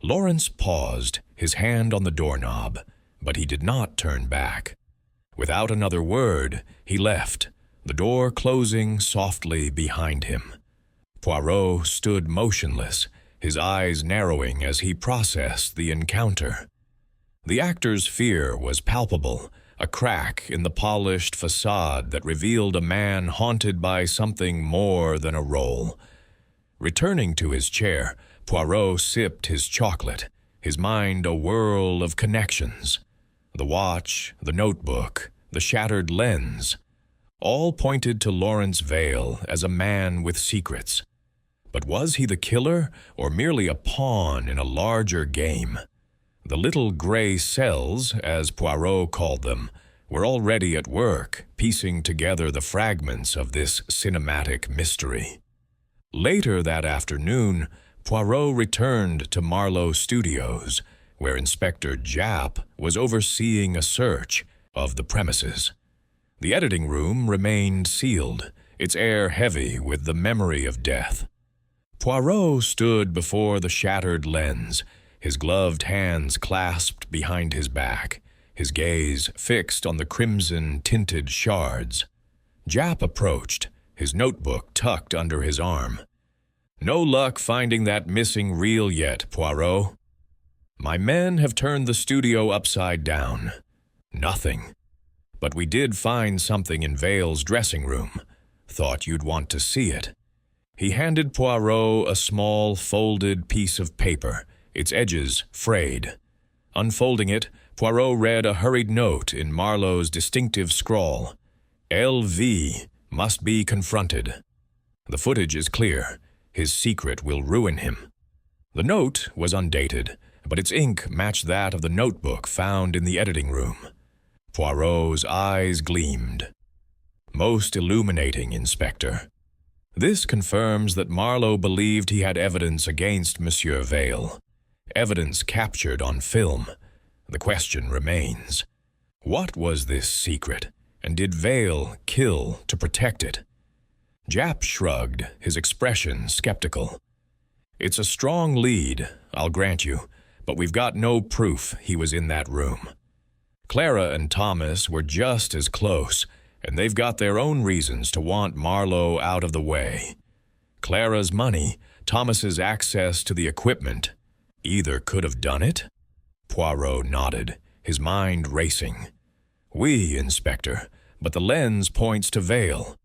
Lawrence paused, his hand on the doorknob, but he did not turn back. Without another word, he left, the door closing softly behind him. Poirot stood motionless, his eyes narrowing as he processed the encounter. The actor's fear was palpable, a crack in the polished facade that revealed a man haunted by something more than a role. Returning to his chair, Poirot sipped his chocolate, his mind a whirl of connections. The watch, the notebook, the shattered lens, all pointed to Lawrence Vale as a man with secrets. But was he the killer, or merely a pawn in a larger game? The little gray cells, as Poirot called them, were already at work, piecing together the fragments of this cinematic mystery. Later that afternoon, Poirot returned to Marlowe Studios, where Inspector Japp was overseeing a search of the premises. The editing room remained sealed, its air heavy with the memory of death. Poirot stood before the shattered lens, his gloved hands clasped behind his back, his gaze fixed on the crimson-tinted shards. Japp approached, his notebook tucked under his arm. "No luck finding that missing reel yet, Poirot." "My men have turned the studio upside down." "Nothing. But we did find something in Vale's dressing room. Thought you'd want to see it." He handed Poirot a small, folded piece of paper, its edges frayed. Unfolding it, Poirot read a hurried note in Marlowe's distinctive scrawl. "L.V. must be confronted. The footage is clear. His secret will ruin him." The note was undated, but its ink matched that of the notebook found in the editing room. Poirot's eyes gleamed. "Most illuminating, Inspector. This confirms that Marlowe believed he had evidence against Monsieur Vale. Evidence captured on film. The question remains, what was this secret, and did Vale kill to protect it?" Japp shrugged, his expression skeptical. "It's a strong lead, I'll grant you, but we've got no proof he was in that room. Clara and Thomas were just as close, and they've got their own reasons to want Marlowe out of the way. Clara's money, Thomas's access to the equipment. Either could have done it?" Poirot nodded, his mind racing. "Oui, Inspector, but the lens points to Vale.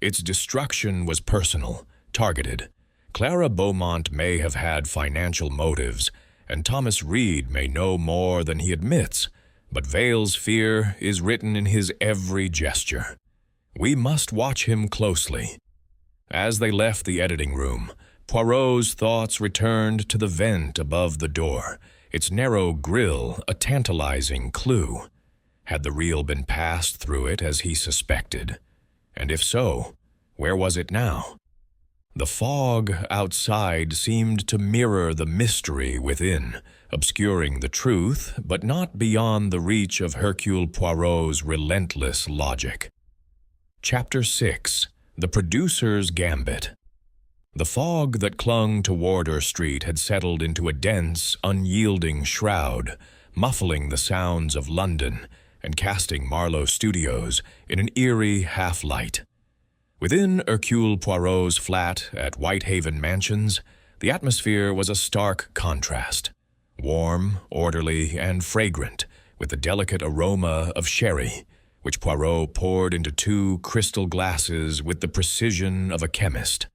Its destruction was personal, targeted. Clara Beaumont may have had financial motives, and Thomas Reed may know more than he admits, but Vale's fear is written in his every gesture. We must watch him closely." As they left the editing room, Poirot's thoughts returned to the vent above the door, its narrow grille a tantalizing clue. Had the reel been passed through it as he suspected? And if so, where was it now? The fog outside seemed to mirror the mystery within, obscuring the truth, but not beyond the reach of Hercule Poirot's relentless logic. Chapter 6. The Producer's Gambit. The fog that clung to Wardour Street had settled into a dense, unyielding shroud, muffling the sounds of London and casting Marlowe Studios in an eerie half-light. Within Hercule Poirot's flat at Whitehaven Mansions, the atmosphere was a stark contrast. Warm, orderly, and fragrant, with the delicate aroma of sherry, which Poirot poured into 2 crystal glasses with the precision of a chemist.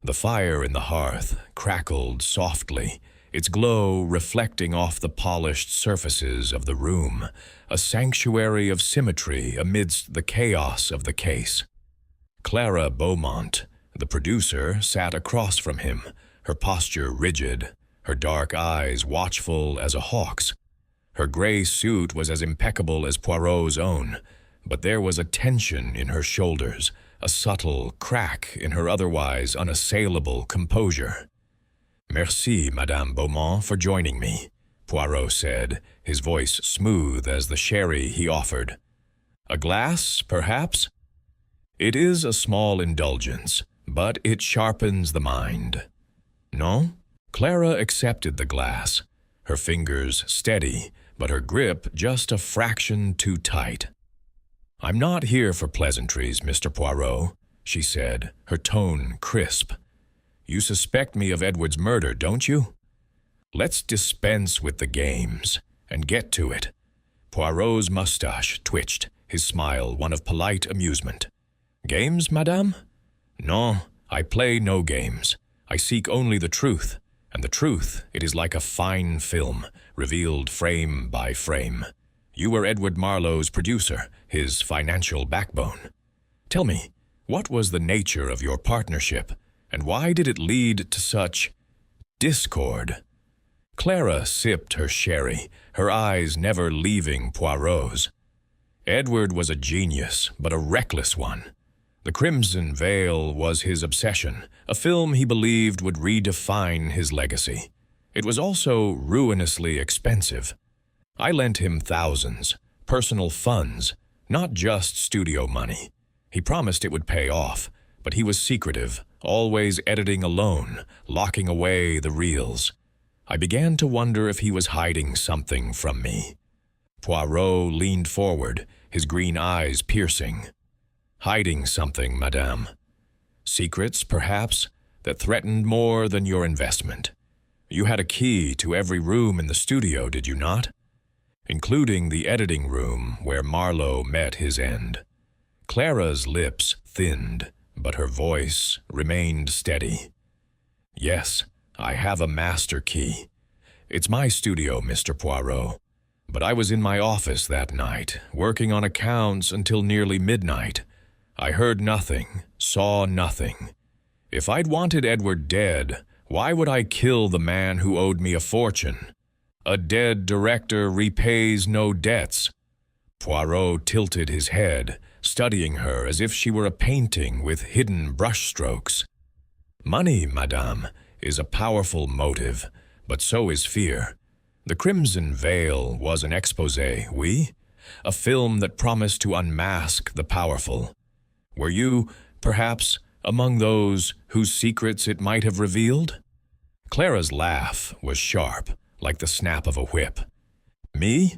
The fire in the hearth crackled softly, its glow reflecting off the polished surfaces of the room, a sanctuary of symmetry amidst the chaos of the case. Clara Beaumont, the producer, sat across from him, her posture rigid, her dark eyes watchful as a hawk's. Her gray suit was as impeccable as Poirot's own, but there was a tension in her shoulders, a subtle crack in her otherwise unassailable composure. "Merci, Madame Beaumont, for joining me," Poirot said, his voice smooth as the sherry he offered. "A glass, perhaps?" "It is a small indulgence, but it sharpens the mind." "No?" Clara accepted the glass, her fingers steady, but her grip just a fraction too tight. "I'm not here for pleasantries, Mr. Poirot," she said, her tone crisp. "You suspect me of Edward's murder, don't you? Let's dispense with the games and get to it." Poirot's mustache twitched, his smile one of polite amusement. "Games, madame? No, I play no games. I seek only the truth, and the truth, it is like a fine film, revealed frame by frame. You were Edward Marlowe's producer, his financial backbone. Tell me, what was the nature of your partnership, And why did it lead to such discord? Clara sipped her sherry, her eyes never leaving Poirot's. Edward was a genius, but a reckless one. The Crimson Veil was his obsession, a film he believed would redefine his legacy. It was also ruinously expensive. I lent him thousands, personal funds, not just studio money. He promised it would pay off, but he was secretive, always editing alone, locking away the reels. I began to wonder if he was hiding something from me. Poirot leaned forward, his green eyes piercing. Hiding something, madame. Secrets, perhaps, that threatened more than your investment. You had a key to every room in the studio, did you not? Including the editing room where Marlowe met his end. Clara's lips thinned, but her voice remained steady. Yes, I have a master key. It's my studio, Mr. Poirot. But I was in my office that night, working on accounts until nearly midnight. I heard nothing, saw nothing. If I'd wanted Edward dead, why would I kill the man who owed me a fortune? A dead director repays no debts. Poirot tilted his head, studying her as if she were a painting with hidden brushstrokes. Money, madame, is a powerful motive, but so is fear. The Crimson Veil was an exposé, oui? A film that promised to unmask the powerful. Were you, perhaps, among those whose secrets it might have revealed? Clara's laugh was sharp, like the snap of a whip. Me?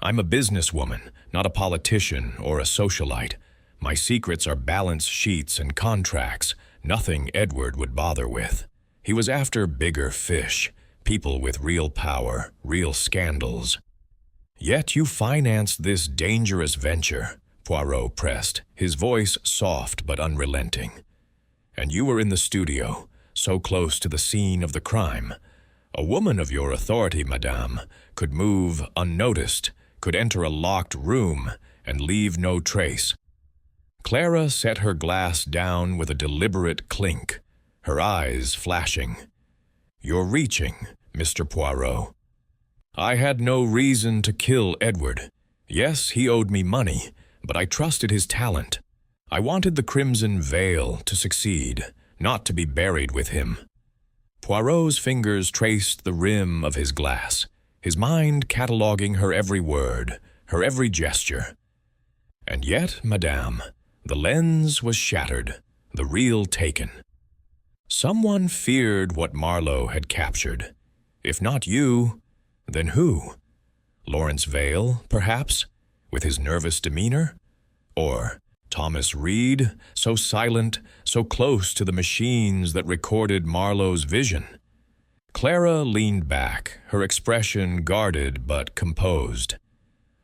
I'm a businesswoman, not a politician or a socialite. My secrets are balance sheets and contracts, nothing Edward would bother with. He was after bigger fish, people with real power, real scandals. Yet you financed this dangerous venture, Poirot pressed, his voice soft but unrelenting. And you were in the studio, so close to the scene of the crime. A woman of your authority, madame, could move unnoticed, could enter a locked room and leave no trace. Clara set her glass down with a deliberate clink, her eyes flashing. You're reaching, Mr. Poirot. I had no reason to kill Edward. Yes, he owed me money, but I trusted his talent. I wanted the Crimson Veil to succeed, not to be buried with him. Poirot's fingers traced the rim of his glass, his mind cataloging her every word, her every gesture. And yet, madame, the lens was shattered, the reel taken. Someone feared what Marlowe had captured. If not you, then who? Lawrence Vale, perhaps, with his nervous demeanor? Or Thomas Reed, so silent, so close to the machines that recorded Marlowe's vision? Clara leaned back, her expression guarded but composed.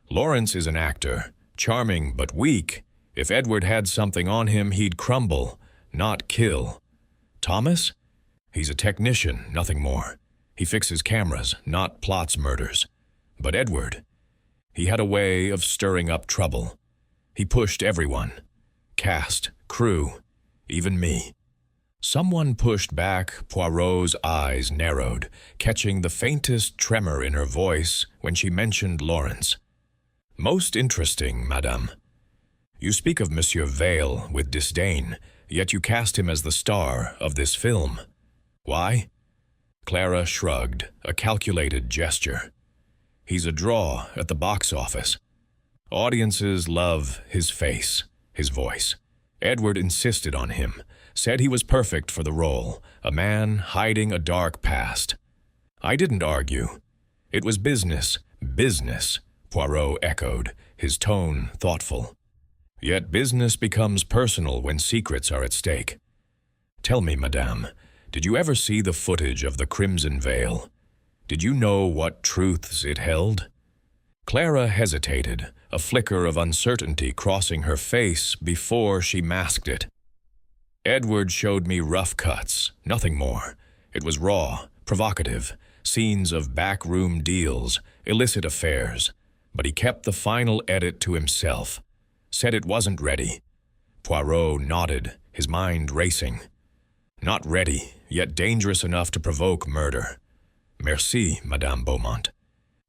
Lawrence is an actor, charming but weak. If Edward had something on him, he'd crumble, not kill. Thomas? He's a technician, nothing more. He fixes cameras, not plots murders. But Edward, he had a way of stirring up trouble. He pushed everyone. Cast, crew, even me. Someone pushed back. Poirot's eyes narrowed, catching the faintest tremor in her voice when she mentioned Lawrence. Most interesting, madame. You speak of Monsieur Vale with disdain, yet you cast him as the star of this film. Why? Clara shrugged, a calculated gesture. He's a draw at the box office. Audiences love his face, his voice. Edward insisted on him, said he was perfect for the role, a man hiding a dark past. I didn't argue. It was business, business, Poirot echoed, his tone thoughtful. Yet business becomes personal when secrets are at stake. Tell me, madame, did you ever see the footage of the Crimson Veil? Did you know what truths it held? Clara hesitated, a flicker of uncertainty crossing her face before she masked it. Edward showed me rough cuts, nothing more. It was raw, provocative, scenes of backroom deals, illicit affairs. But he kept the final edit to himself, said it wasn't ready. Poirot nodded, his mind racing. Not ready, yet dangerous enough to provoke murder. Merci, Madame Beaumont.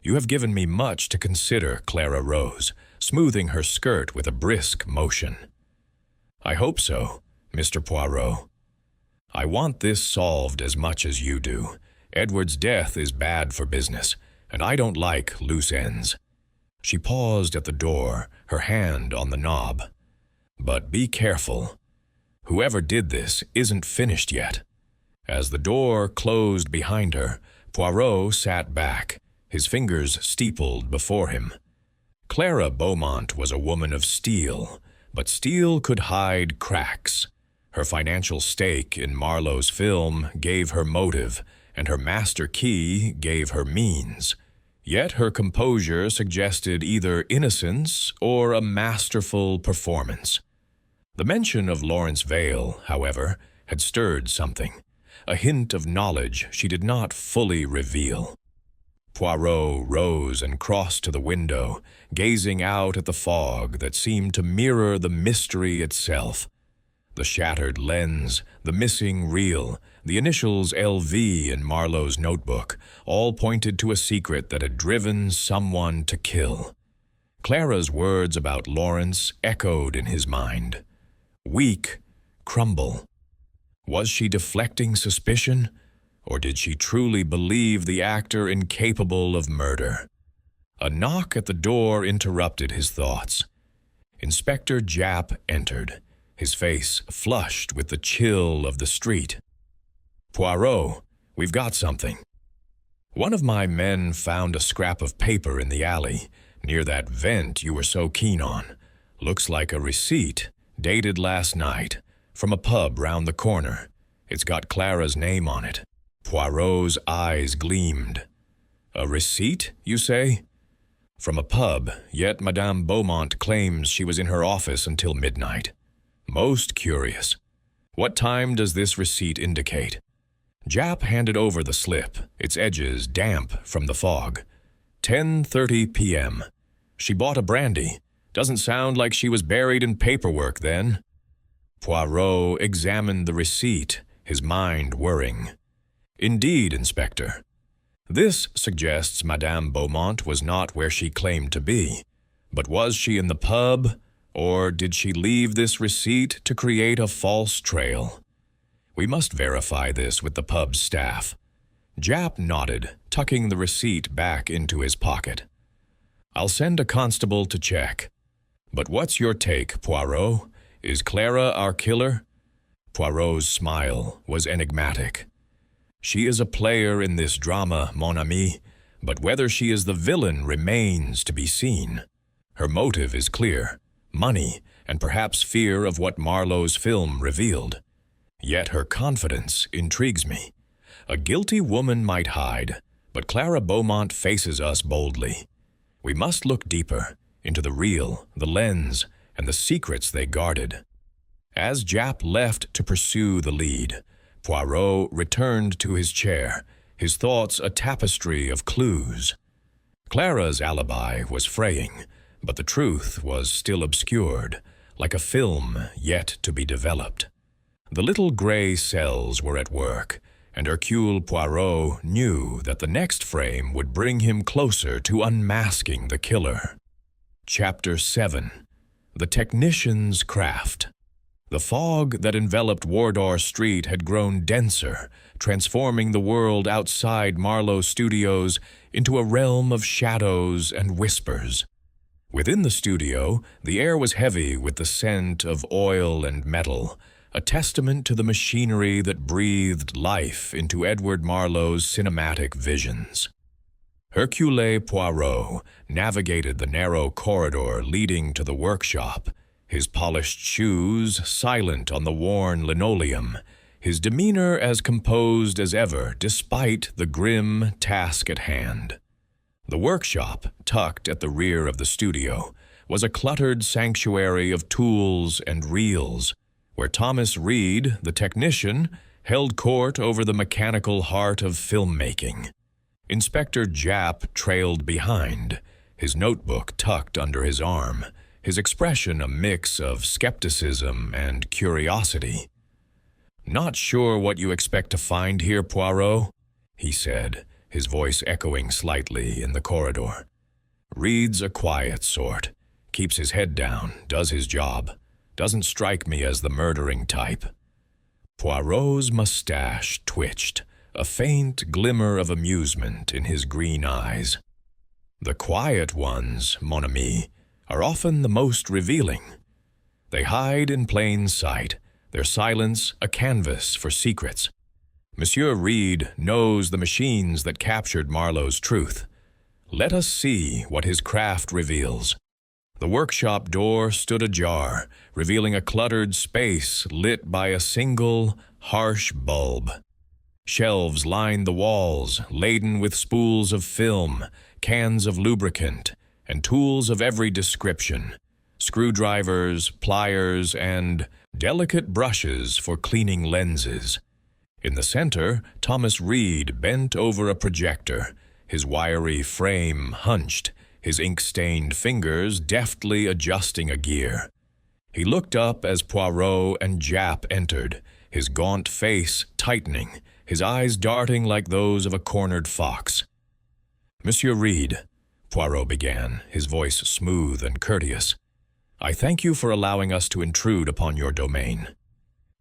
You have given me much to consider, Clara rose, smoothing her skirt with a brisk motion. I hope so, Mr. Poirot. I want this solved as much as you do. Edward's death is bad for business, and I don't like loose ends. She paused at the door, her hand on the knob. But be careful. Whoever did this isn't finished yet. As the door closed behind her, Poirot sat back, his fingers steepled before him. Clara Beaumont was a woman of steel, but steel could hide cracks. Her financial stake in Marlowe's film gave her motive, and her master key gave her means. Yet her composure suggested either innocence or a masterful performance. The mention of Lawrence Vale, however, had stirred something, a hint of knowledge she did not fully reveal. Poirot rose and crossed to the window, gazing out at the fog that seemed to mirror the mystery itself. The shattered lens, the missing reel, the initials LV in Marlowe's notebook, all pointed to a secret that had driven someone to kill. Clara's words about Lawrence echoed in his mind. Weak, crumble. Was she deflecting suspicion, or did she truly believe the actor incapable of murder? A knock at the door interrupted his thoughts. Inspector Japp entered, his face flushed with the chill of the street. Poirot, we've got something. One of my men found a scrap of paper in the alley, near that vent you were so keen on. Looks like a receipt, dated last night, from a pub round the corner. It's got Clara's name on it. Poirot's eyes gleamed. A receipt, you say? From a pub, yet Madame Beaumont claims she was in her office until midnight. Most curious. What time does this receipt indicate? Japp handed over the slip, its edges damp from the fog. 10:30 p.m. She bought a brandy. Doesn't sound like she was buried in paperwork then. Poirot examined the receipt, his mind whirring. Indeed, Inspector. This suggests Madame Beaumont was not where she claimed to be. But was she in the pub, or did she leave this receipt to create a false trail? We must verify this with the pub's staff. Japp nodded, tucking the receipt back into his pocket. I'll send a constable to check. But what's your take, Poirot? Is Clara our killer? Poirot's smile was enigmatic. She is a player in this drama, mon ami, but whether she is the villain remains to be seen. Her motive is clear, money, and perhaps fear of what Marlowe's film revealed. Yet her confidence intrigues me. A guilty woman might hide, but Clara Beaumont faces us boldly. We must look deeper, into the real, the lens, and the secrets they guarded. As Japp left to pursue the lead, Poirot returned to his chair, his thoughts a tapestry of clues. Clara's alibi was fraying, but the truth was still obscured, like a film yet to be developed. The little gray cells were at work, and Hercule Poirot knew that the next frame would bring him closer to unmasking the killer. Chapter 7. The Technician's Craft. The fog that enveloped Wardour Street had grown denser, transforming the world outside Marlowe Studios into a realm of shadows and whispers. Within the studio, the air was heavy with the scent of oil and metal, a testament to the machinery that breathed life into Edward Marlowe's cinematic visions. Hercule Poirot navigated the narrow corridor leading to the workshop, his polished shoes silent on the worn linoleum, his demeanor as composed as ever despite the grim task at hand. The workshop, tucked at the rear of the studio, was a cluttered sanctuary of tools and reels, where Thomas Reed, the technician, held court over the mechanical heart of filmmaking. Inspector Japp trailed behind, his notebook tucked under his arm, his expression a mix of skepticism and curiosity. "Not sure what you expect to find here, Poirot," he said, his voice echoing slightly in the corridor. "Reed's a quiet sort, keeps his head down, does his job. Doesn't strike me as the murdering type." Poirot's mustache twitched, a faint glimmer of amusement in his green eyes. "The quiet ones, mon ami, are often the most revealing. They hide in plain sight, their silence a canvas for secrets. Monsieur Reed knows the machines that captured Marlowe's truth. Let us see what his craft reveals." The workshop door stood ajar, revealing a cluttered space lit by a single, harsh bulb. Shelves lined the walls, laden with spools of film, cans of lubricant, and tools of every description: screwdrivers, pliers, and delicate brushes for cleaning lenses. In the center, Thomas Reed bent over a projector, his wiry frame hunched, his ink-stained fingers deftly adjusting a gear. He looked up as Poirot and Japp entered, his gaunt face tightening, his eyes darting like those of a cornered fox. "Monsieur Reed," Poirot began, his voice smooth and courteous, "I thank you for allowing us to intrude upon your domain.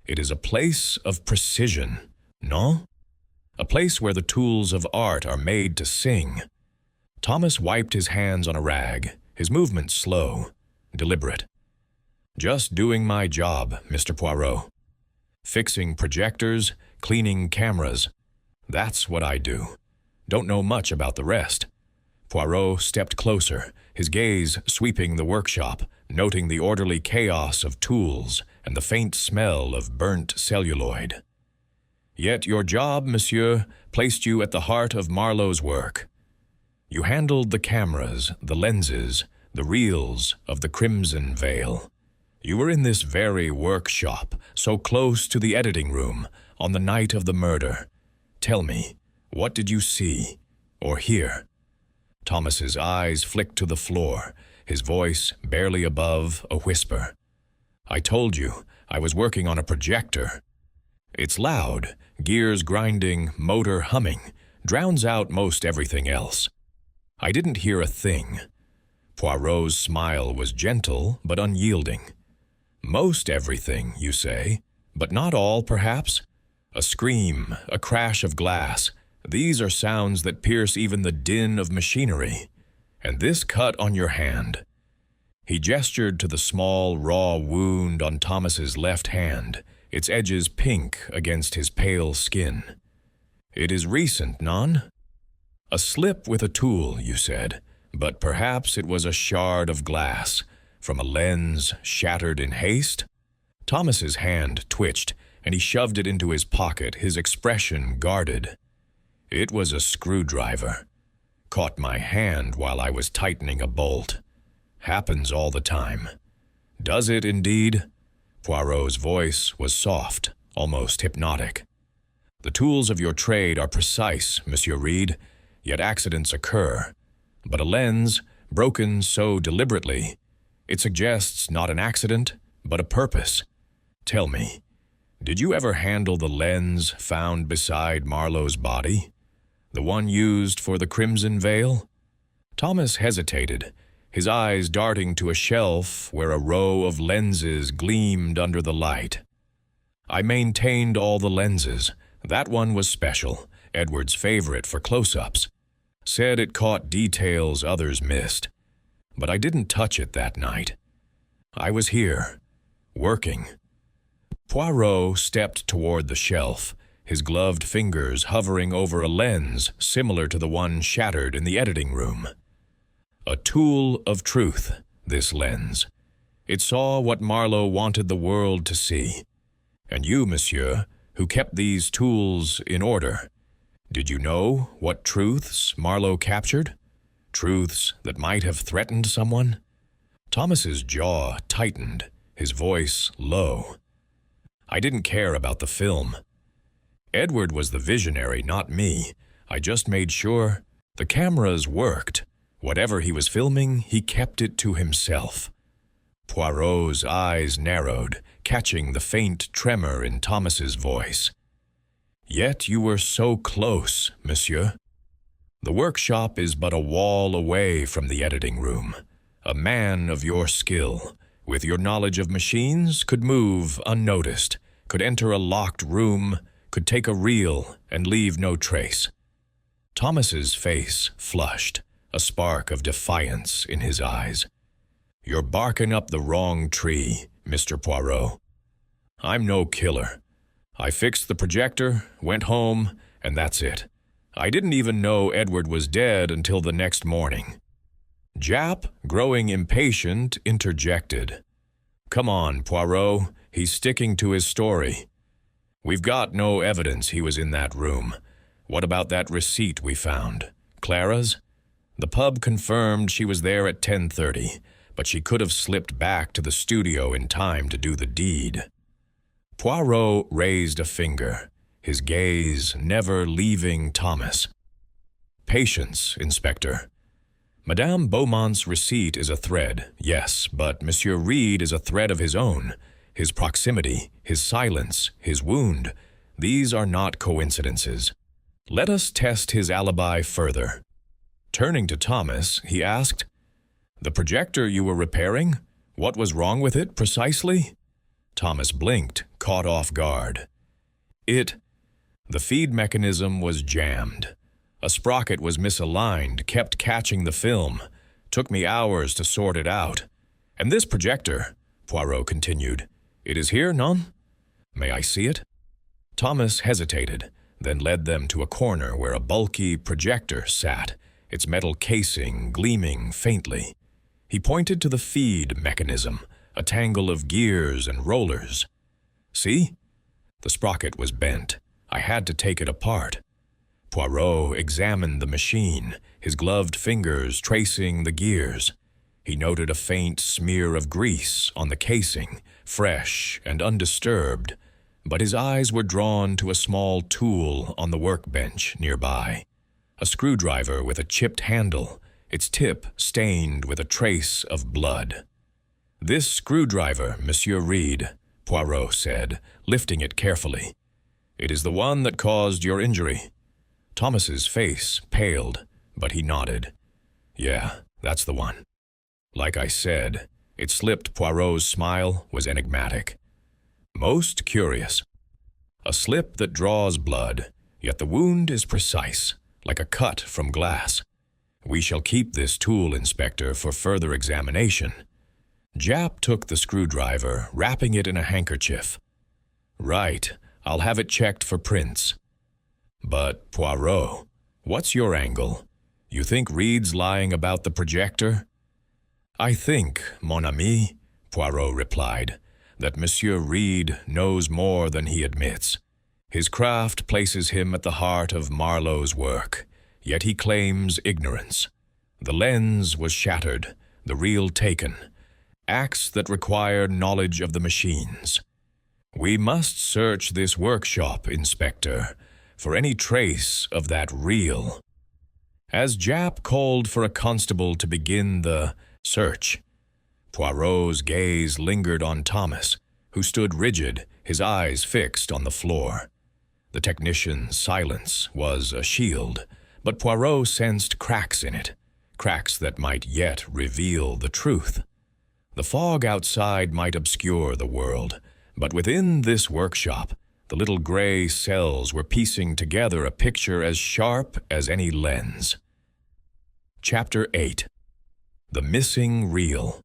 It is a place of precision, no? A place where the tools of art are made to sing." Thomas wiped his hands on a rag, his movements slow, deliberate. "Just doing my job, Mr. Poirot. Fixing projectors, cleaning cameras. That's what I do. Don't know much about the rest." Poirot stepped closer, his gaze sweeping the workshop, noting the orderly chaos of tools and the faint smell of burnt celluloid. "Yet your job, monsieur, placed you at the heart of Marlowe's work. You handled the cameras, the lenses, the reels of the Crimson Veil. You were in this very workshop, so close to the editing room, on the night of the murder. Tell me, what did you see or hear?" Thomas's eyes flicked to the floor, his voice barely above a whisper. "I told you, I was working on a projector. It's loud, gears grinding, motor humming, drowns out most everything else. I didn't hear a thing." Poirot's smile was gentle but unyielding. "Most everything, you say, but not all, perhaps? A scream, a crash of glass, these are sounds that pierce even the din of machinery. And this cut on your hand." He gestured to the small, raw wound on Thomas's left hand, its edges pink against his pale skin. "It is recent, non? A slip with a tool, you said, but perhaps it was a shard of glass from a lens shattered in haste?" Thomas's hand twitched, and he shoved it into his pocket, his expression guarded. "It was a screwdriver. Caught my hand while I was tightening a bolt. Happens all the time." "Does it indeed?" Poirot's voice was soft, almost hypnotic. "The tools of your trade are precise, Monsieur Reed, yet accidents occur. But a lens, broken so deliberately, it suggests not an accident, but a purpose. Tell me, did you ever handle the lens found beside Marlowe's body? The one used for the Crimson Veil?" Thomas hesitated, his eyes darting to a shelf where a row of lenses gleamed under the light. "I maintained all the lenses. That one was special, Edward's favorite for close-ups. Said it caught details others missed. But I didn't touch it that night. I was here, working." Poirot stepped toward the shelf, his gloved fingers hovering over a lens similar to the one shattered in the editing room. A tool of truth, this lens. It saw what Marlowe wanted the world to see. And you, monsieur, who kept these tools in order, did you know what truths Marlowe captured? Truths that might have threatened someone? Thomas's jaw tightened, his voice low. "I didn't care about the film. Edward was the visionary, not me. I just made sure the cameras worked. Whatever he was filming, he kept it to himself. Poirot's eyes narrowed, catching the faint tremor in Thomas's voice. "Yet you were so close, monsieur. The workshop is but a wall away from the editing room. A man of your skill, with your knowledge of machines, could move unnoticed, could enter a locked room, could take a reel and leave no trace." Thomas's face flushed, a spark of defiance in his eyes. "You're barking up the wrong tree, Mr. Poirot. I'm no killer. I fixed the projector, went home, and that's it. I didn't even know Edward was dead until the next morning." Jap, growing impatient, interjected. "Come on, Poirot. He's sticking to his story. We've got no evidence he was in that room. What about that receipt we found? Clara's? The pub confirmed she was there at 10:30, but she could have slipped back to the studio in time to do the deed." Poirot raised a finger, his gaze never leaving Thomas. "Patience, Inspector. Madame Beaumont's receipt is a thread, yes, but Monsieur Reed is a thread of his own. His proximity, his silence, his wound, these are not coincidences. Let us test his alibi further." Turning to Thomas, he asked, "The projector you were repairing? What was wrong with it, precisely?" Thomas blinked, caught off guard. The feed mechanism was jammed. A sprocket was misaligned, kept catching the film. Took me hours to sort it out. And this projector," Poirot continued, "it is here, non? May I see it?" Thomas hesitated, then led them to a corner where a bulky projector sat, its metal casing gleaming faintly. He pointed to the feed mechanism, a tangle of gears and rollers. "See? The sprocket was bent. I had to take it apart." Poirot examined the machine, his gloved fingers tracing the gears. He noted a faint smear of grease on the casing, fresh and undisturbed, but his eyes were drawn to a small tool on the workbench nearby. A screwdriver with a chipped handle, its tip stained with a trace of blood. "This screwdriver, Monsieur Reed," Poirot said, lifting it carefully. "It is the one that caused your injury." Thomas's face paled, but he nodded. "Yeah, that's the one." Like I said, it slipped. Poirot's smile was enigmatic. "Most curious. A slip that draws blood, yet the wound is precise, like a cut from glass. We shall keep this tool, Inspector, for further examination." Jap took the screwdriver, wrapping it in a handkerchief. "Right, I'll have it checked for prints." "But, Poirot, what's your angle? You think Reed's lying about the projector?" "I think, mon ami," Poirot replied, "that Monsieur Reed knows more than he admits. His craft places him at the heart of Marlowe's work, yet he claims ignorance. The lens was shattered, the reel taken, acts that require knowledge of the machines. We must search this workshop, Inspector, for any trace of that reel." As Jap called for a constable to begin the search, Poirot's gaze lingered on Thomas, who stood rigid, his eyes fixed on the floor. The technician's silence was a shield, but Poirot sensed cracks in it, cracks that might yet reveal the truth. The fog outside might obscure the world, but within this workshop, the little gray cells were piecing together a picture as sharp as any lens. Chapter 8. The Missing Reel.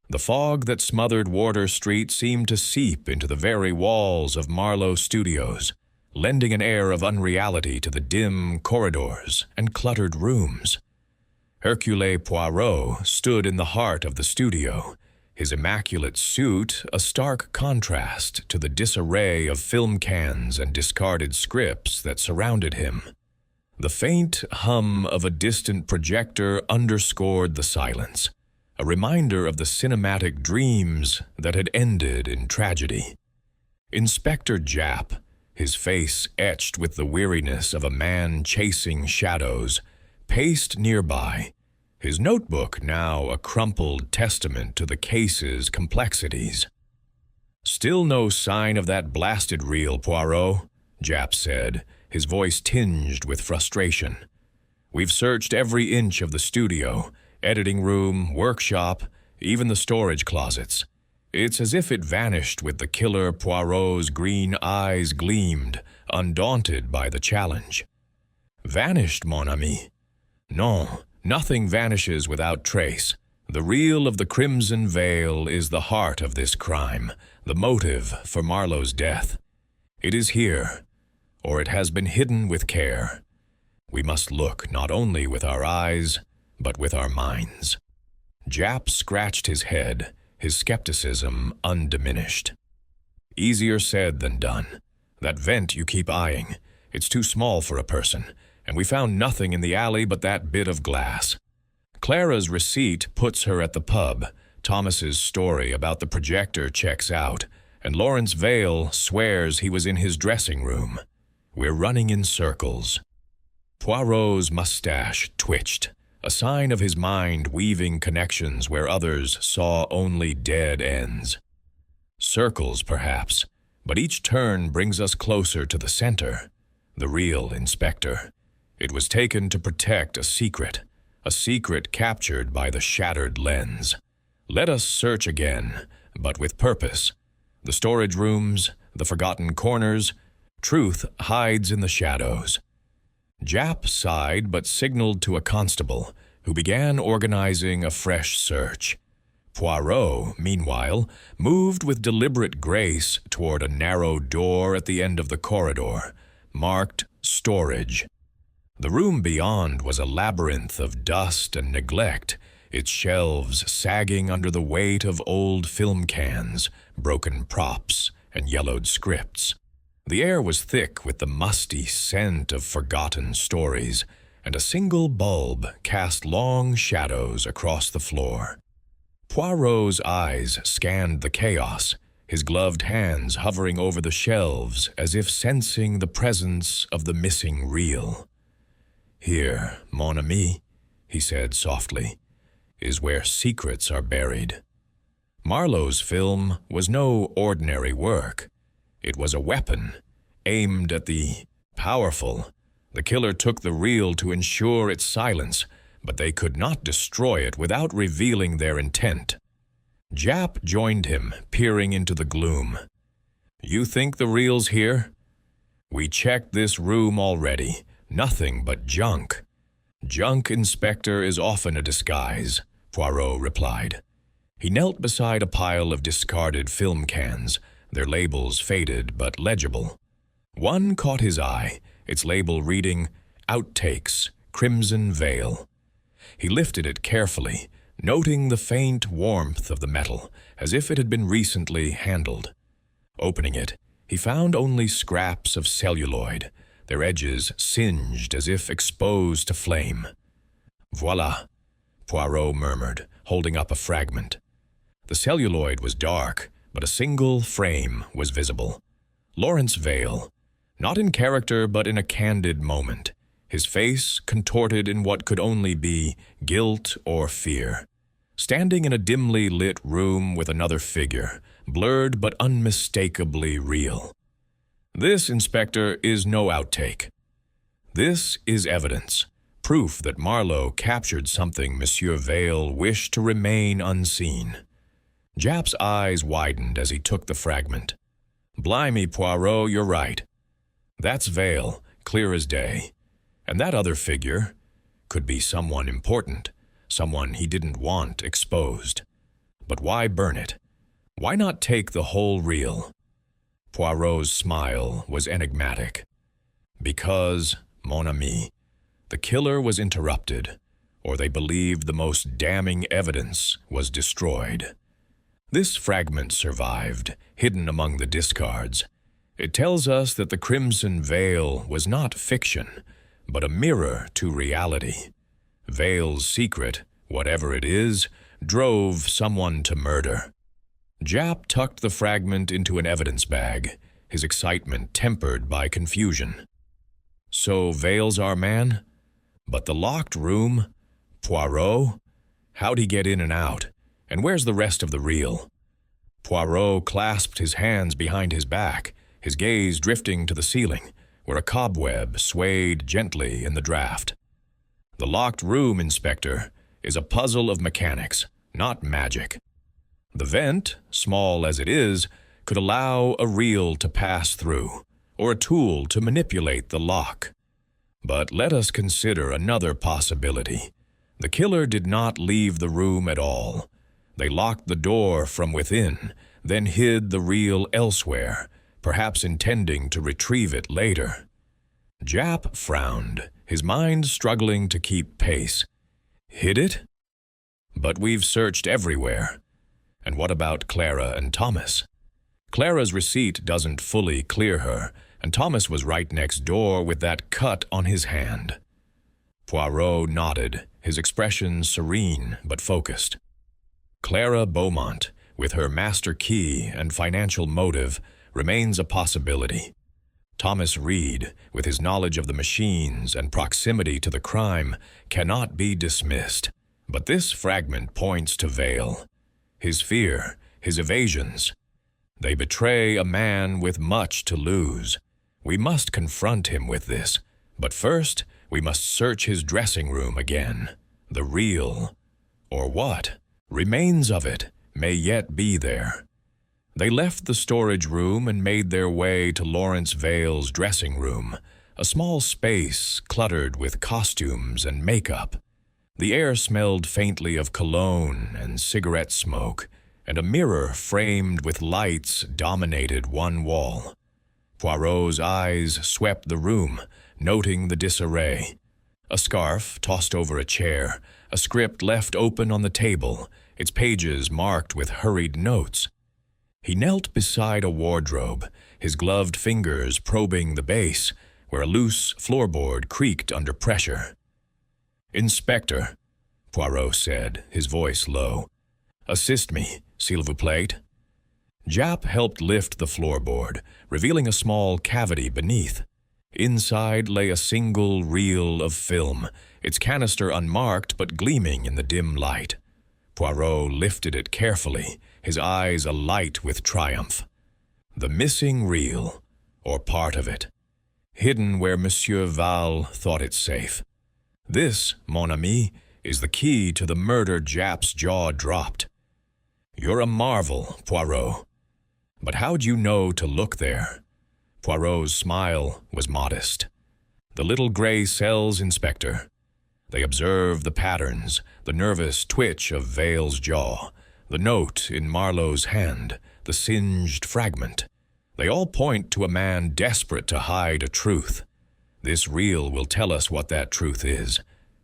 The fog that smothered Wardour Street seemed to seep into the very walls of Marlowe Studios, lending an air of unreality to the dim corridors and cluttered rooms. Hercule Poirot stood in the heart of the studio, his immaculate suit a stark contrast to the disarray of film cans and discarded scripts that surrounded him. The faint hum of a distant projector underscored the silence, a reminder of the cinematic dreams that had ended in tragedy. Inspector Jap, his face etched with the weariness of a man chasing shadows, paced nearby, his notebook now a crumpled testament to the case's complexities. "Still no sign of that blasted reel, Poirot," Japp said, his voice tinged with frustration. "We've searched every inch of the studio, editing room, workshop, even the storage closets. It's as if it vanished with the killer. Poirot's green eyes gleamed, undaunted by the challenge. "Vanished, mon ami? Non, nothing vanishes without trace. The reel of the crimson veil is the heart of this crime, the motive for Marlowe's death. It is here, or it has been hidden with care. We must look not only with our eyes, but with our minds." Japp scratched his head, his skepticism undiminished. "Easier said than done. That vent you keep eyeing, it's too small for a person, and we found nothing in the alley but that bit of glass. Clara's receipt puts her at the pub, Thomas's story about the projector checks out, and Lawrence Vale swears he was in his dressing room. We're running in circles." Poirot's mustache twitched, a sign of his mind weaving connections where others saw only dead ends. "Circles, perhaps, but each turn brings us closer to the center. The real Inspector. It was taken to protect a secret captured by the shattered lens. Let us search again, but with purpose. The storage rooms, the forgotten corners, truth hides in the shadows." Japp sighed but signaled to a constable, who began organizing a fresh search. Poirot, meanwhile, moved with deliberate grace toward a narrow door at the end of the corridor, marked Storage. The room beyond was a labyrinth of dust and neglect, its shelves sagging under the weight of old film cans, broken props, and yellowed scripts. The air was thick with the musty scent of forgotten stories, and a single bulb cast long shadows across the floor. Poirot's eyes scanned the chaos, his gloved hands hovering over the shelves as if sensing the presence of the missing reel. "Here, mon ami," he said softly, "is where secrets are buried." Marlowe's film was no ordinary work. It was a weapon, aimed at the powerful. The killer took the reel to ensure its silence, but they could not destroy it without revealing their intent. Japp joined him, peering into the gloom. "You think the reel's here? We checked this room already. Nothing but junk." "Junk, Inspector, is often a disguise," Poirot replied. He knelt beside a pile of discarded film cans, their labels faded but legible. One caught his eye, its label reading, "Outtakes, Crimson Veil." He lifted it carefully, noting the faint warmth of the metal, as if it had been recently handled. Opening it, he found only scraps of celluloid, their edges singed as if exposed to flame. "Voilà," Poirot murmured, holding up a fragment. The celluloid was dark, but a single frame was visible. Lawrence Vale, not in character but in a candid moment, his face contorted in what could only be guilt or fear. Standing in a dimly lit room with another figure, blurred but unmistakably real. "This, Inspector, is no outtake. This is evidence, proof that Marlowe captured something Monsieur Vale wished to remain unseen." Japp's eyes widened as he took the fragment. "Blimey, Poirot, you're right. That's Vale, clear as day. And that other figure could be someone important, someone he didn't want exposed. But why burn it? Why not take the whole reel?" Poirot's smile was enigmatic. "Because, mon ami, the killer was interrupted, or they believed the most damning evidence was destroyed. This fragment survived, hidden among the discards. It tells us that the Crimson Veil was not fiction, but a mirror to reality. Vale's secret, whatever it is, drove someone to murder." Japp tucked the fragment into an evidence bag, his excitement tempered by confusion. "So Vale's our man? But the locked room?" Poirot? How'd he get in and out? And where's the rest of the reel? Poirot clasped his hands behind his back, his gaze drifting to the ceiling, where a cobweb swayed gently in the draft. The locked room, Inspector, is a puzzle of mechanics, not magic. The vent, small as it is, could allow a reel to pass through, or a tool to manipulate the lock. But let us consider another possibility. The killer did not leave the room at all. They locked the door from within, then hid the reel elsewhere, perhaps intending to retrieve it later. Japp frowned, his mind struggling to keep pace. Hid it? But we've searched everywhere. And what about Clara and Thomas? Clara's receipt doesn't fully clear her, and Thomas was right next door with that cut on his hand. Poirot nodded, his expression serene but focused. Clara Beaumont, with her master key and financial motive, remains a possibility. Thomas Reed, with his knowledge of the machines and proximity to the crime, cannot be dismissed. But this fragment points to Vale. His fear, his evasions. They betray a man with much to lose. We must confront him with this, but first we must search his dressing room again. The reel, or what remains of it, may yet be there. They left the storage room and made their way to Lawrence Vale's dressing room, a small space cluttered with costumes and makeup. The air smelled faintly of cologne and cigarette smoke, and a mirror framed with lights dominated one wall. Poirot's eyes swept the room, noting the disarray. A scarf tossed over a chair, a script left open on the table, its pages marked with hurried notes. He knelt beside a wardrobe, his gloved fingers probing the base, where a loose floorboard creaked under pressure. "Inspector," Poirot said, his voice low. "Assist me, s'il vous plaît." Japp helped lift the floorboard, revealing a small cavity beneath. Inside lay a single reel of film, its canister unmarked but gleaming in the dim light. Poirot lifted it carefully, his eyes alight with triumph. The missing reel, or part of it, hidden where Monsieur Val thought it safe. This, mon ami, is the key to the murder. Japp's jaw dropped. "You're a marvel, Poirot. But how'd you know to look there?" Poirot's smile was modest. "The little gray cells, Inspector. They observe the patterns, the nervous twitch of Vale's jaw, the note in Marlowe's hand, the singed fragment. They all point to a man desperate to hide a truth. This reel will tell us what that truth is,"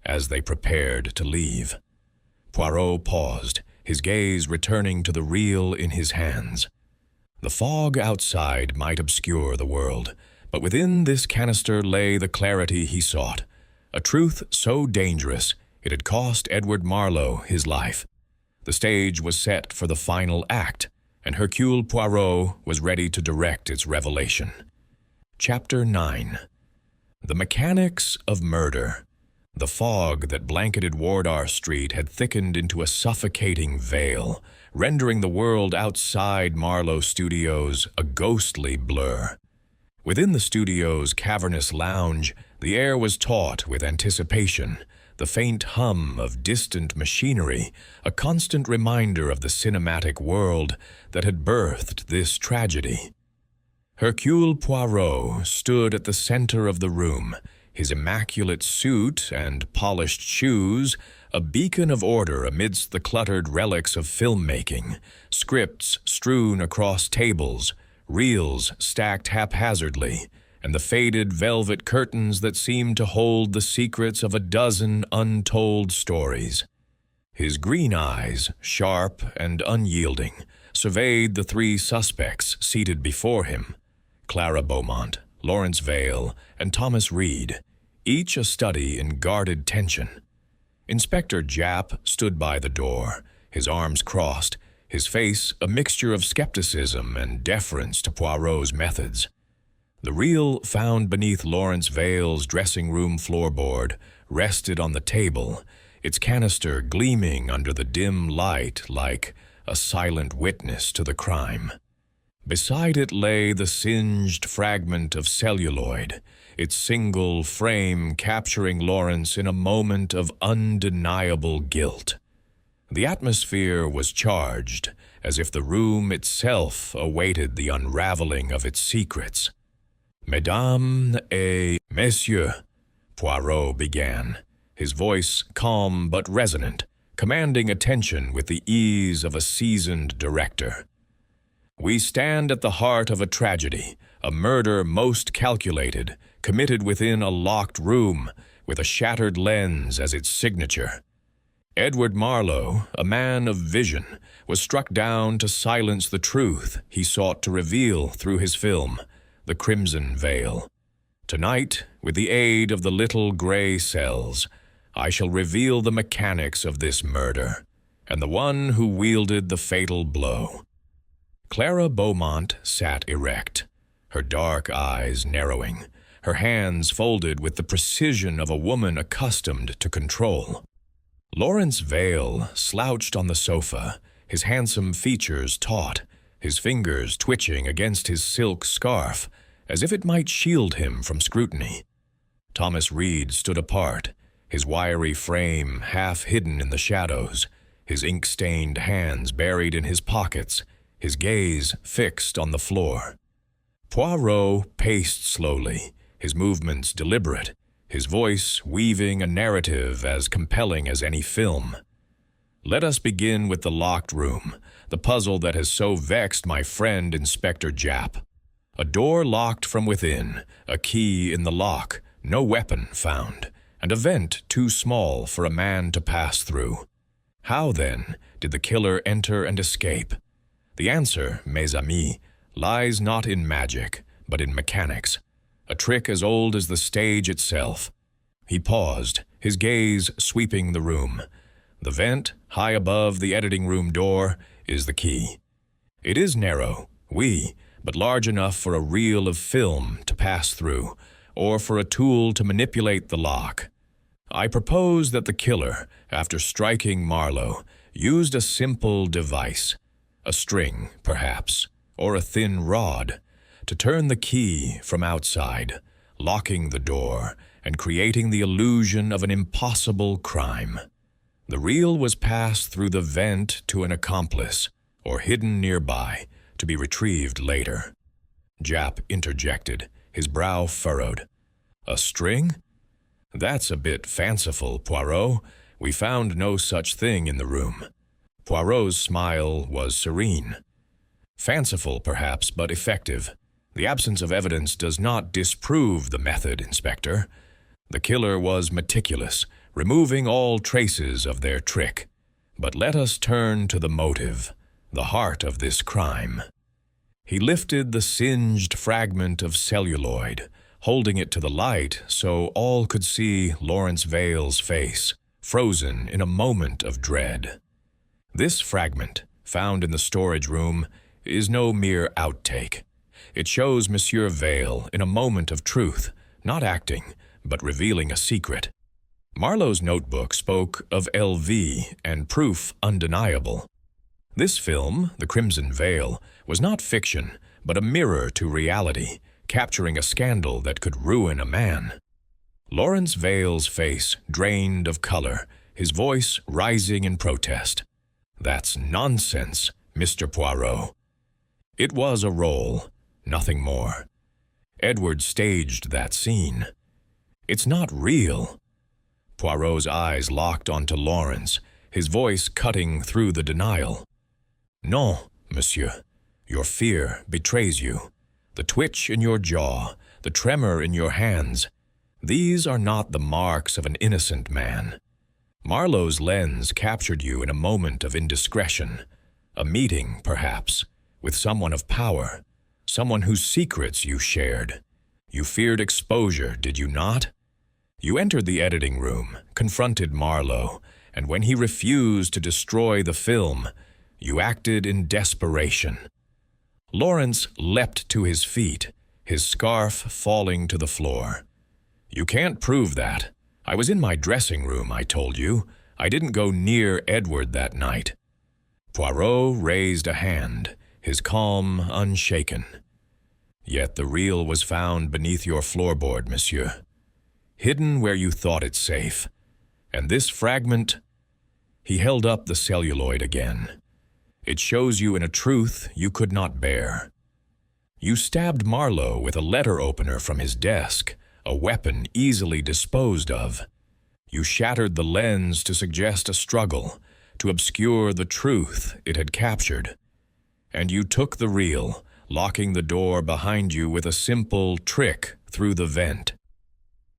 as they prepared to leave. Poirot paused, his gaze returning to the reel in his hands. The fog outside might obscure the world, but within this canister lay the clarity he sought, a truth so dangerous it had cost Edward Marlowe his life. The stage was set for the final act, and Hercule Poirot was ready to direct its revelation. Chapter 9. The Mechanics of Murder. The fog that blanketed Wardour Street had thickened into a suffocating veil, rendering the world outside Marlowe Studios a ghostly blur. Within the studio's cavernous lounge, the air was taut with anticipation, the faint hum of distant machinery, a constant reminder of the cinematic world that had birthed this tragedy. Hercule Poirot stood at the center of the room, his immaculate suit and polished shoes a beacon of order amidst the cluttered relics of filmmaking, scripts strewn across tables, reels stacked haphazardly, and the faded velvet curtains that seemed to hold the secrets of a dozen untold stories. His green eyes, sharp and unyielding, surveyed the three suspects seated before him: Clara Beaumont, Lawrence Vale, and Thomas Reed, each a study in guarded tension. Inspector Japp stood by the door, his arms crossed, his face a mixture of skepticism and deference to Poirot's methods. The reel found beneath Lawrence Vale's dressing room floorboard rested on the table, its canister gleaming under the dim light like a silent witness to the crime. Beside it lay the singed fragment of celluloid, its single frame capturing Lawrence in a moment of undeniable guilt. The atmosphere was charged, as if the room itself awaited the unraveling of its secrets. "Mesdames et messieurs," Poirot began, his voice calm but resonant, commanding attention with the ease of a seasoned director. "We stand at the heart of a tragedy, a murder most calculated, committed within a locked room, with a shattered lens as its signature. Edward Marlowe, a man of vision, was struck down to silence the truth he sought to reveal through his film, The Crimson Veil. Tonight, with the aid of the little gray cells, I shall reveal the mechanics of this murder, and the one who wielded the fatal blow." Clara Beaumont sat erect, her dark eyes narrowing, her hands folded with the precision of a woman accustomed to control. Lawrence Vale slouched on the sofa, his handsome features taut, his fingers twitching against his silk scarf, as if it might shield him from scrutiny. Thomas Reed stood apart, his wiry frame half hidden in the shadows, his ink-stained hands buried in his pockets, his gaze fixed on the floor. Poirot paced slowly, his movements deliberate, his voice weaving a narrative as compelling as any film. "Let us begin with the locked room, the puzzle that has so vexed my friend Inspector Japp. A door locked from within, a key in the lock, no weapon found, and a vent too small for a man to pass through. How, then, did the killer enter and escape? The answer, mes amis, lies not in magic, but in mechanics, a trick as old as the stage itself." He paused, his gaze sweeping the room. "The vent, high above the editing room door, is the key. It is narrow, but large enough for a reel of film to pass through, or for a tool to manipulate the lock. I propose that the killer, after striking Marlowe, used a simple device, a string, perhaps, or a thin rod, to turn the key from outside, locking the door and creating the illusion of an impossible crime. The reel was passed through the vent to an accomplice, or hidden nearby, to be retrieved later." Japp interjected, his brow furrowed. "A string? That's a bit fanciful, Poirot. We found no such thing in the room." Poirot's smile was serene. "Fanciful, perhaps, but effective. The absence of evidence does not disprove the method, Inspector. The killer was meticulous, removing all traces of their trick. But let us turn to the motive, the heart of this crime." He lifted the singed fragment of celluloid, holding it to the light so all could see Lawrence Vale's face, frozen in a moment of dread. This fragment, found in the storage room, is no mere outtake. It shows Monsieur Vale in a moment of truth, not acting, but revealing a secret. Marlowe's notebook spoke of LV and proof undeniable. This film, The Crimson Veil, was not fiction, but a mirror to reality, capturing a scandal that could ruin a man. Lawrence Vale's face drained of color, his voice rising in protest. "That's nonsense, Mr. Poirot." It was a role, nothing more. Edward staged that scene. "It's not real." Poirot's eyes locked onto Lawrence, his voice cutting through the denial. "Non, monsieur. Your fear betrays you. The twitch in your jaw, the tremor in your hands, these are not the marks of an innocent man. Marlowe's lens captured you in a moment of indiscretion, a meeting, perhaps, with someone of power, someone whose secrets you shared. You feared exposure, did you not? You entered the editing room, confronted Marlowe, and when he refused to destroy the film, you acted in desperation." Lawrence leapt to his feet, his scarf falling to the floor. "You can't prove that. I was in my dressing room, I told you. I didn't go near Edward that night." Poirot raised a hand, his calm unshaken. "Yet the reel was found beneath your floorboard, monsieur, hidden where you thought it safe. And this fragment—" He held up the celluloid again. "It shows you in a truth you could not bear. You stabbed Marlowe with a letter opener from his desk, a weapon easily disposed of. You shattered the lens to suggest a struggle, to obscure the truth it had captured. And you took the reel, locking the door behind you with a simple trick through the vent."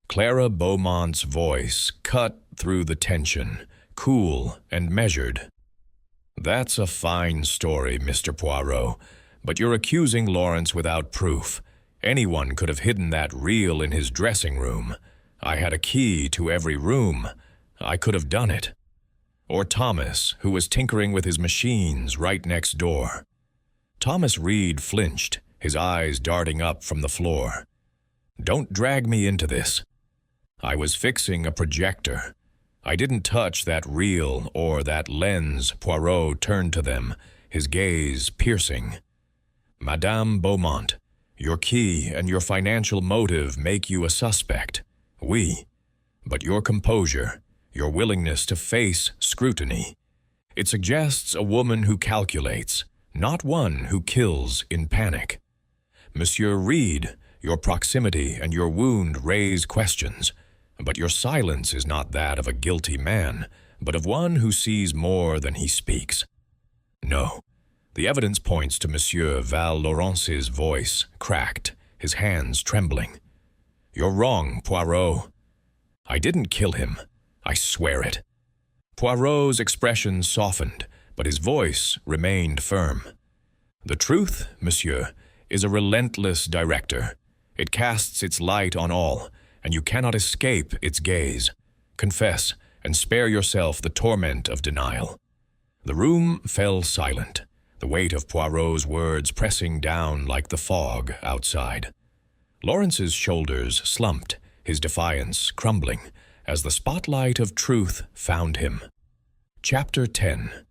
Clara Beaumont's voice cut through the tension, cool and measured. "That's a fine story, Mr. Poirot, but you're accusing Lawrence without proof. Anyone could have hidden that reel in his dressing room. I had a key to every room. I could have done it. Or Thomas, who was tinkering with his machines right next door." Thomas Reed flinched, his eyes darting up from the floor. "Don't drag me into this. I was fixing a projector. I didn't touch that reel or that lens." Poirot turned to them, his gaze piercing. "Madame Beaumont, your key and your financial motive make you a suspect. Oui. But your composure, your willingness to face scrutiny, it suggests a woman who calculates, not one who kills in panic. Monsieur Reed, your proximity and your wound raise questions, but your silence is not that of a guilty man, but of one who sees more than he speaks. No, the evidence points to Monsieur Val-Laurence's voice, cracked, his hands trembling. You're wrong, Poirot. I didn't kill him. I swear it." Poirot's expression softened, but his voice remained firm. "The truth, monsieur, is a relentless director. It casts its light on all, and you cannot escape its gaze. Confess, and spare yourself the torment of denial." The room fell silent, the weight of Poirot's words pressing down like the fog outside. Lawrence's shoulders slumped, his defiance crumbling, as the spotlight of truth found him. Chapter 10.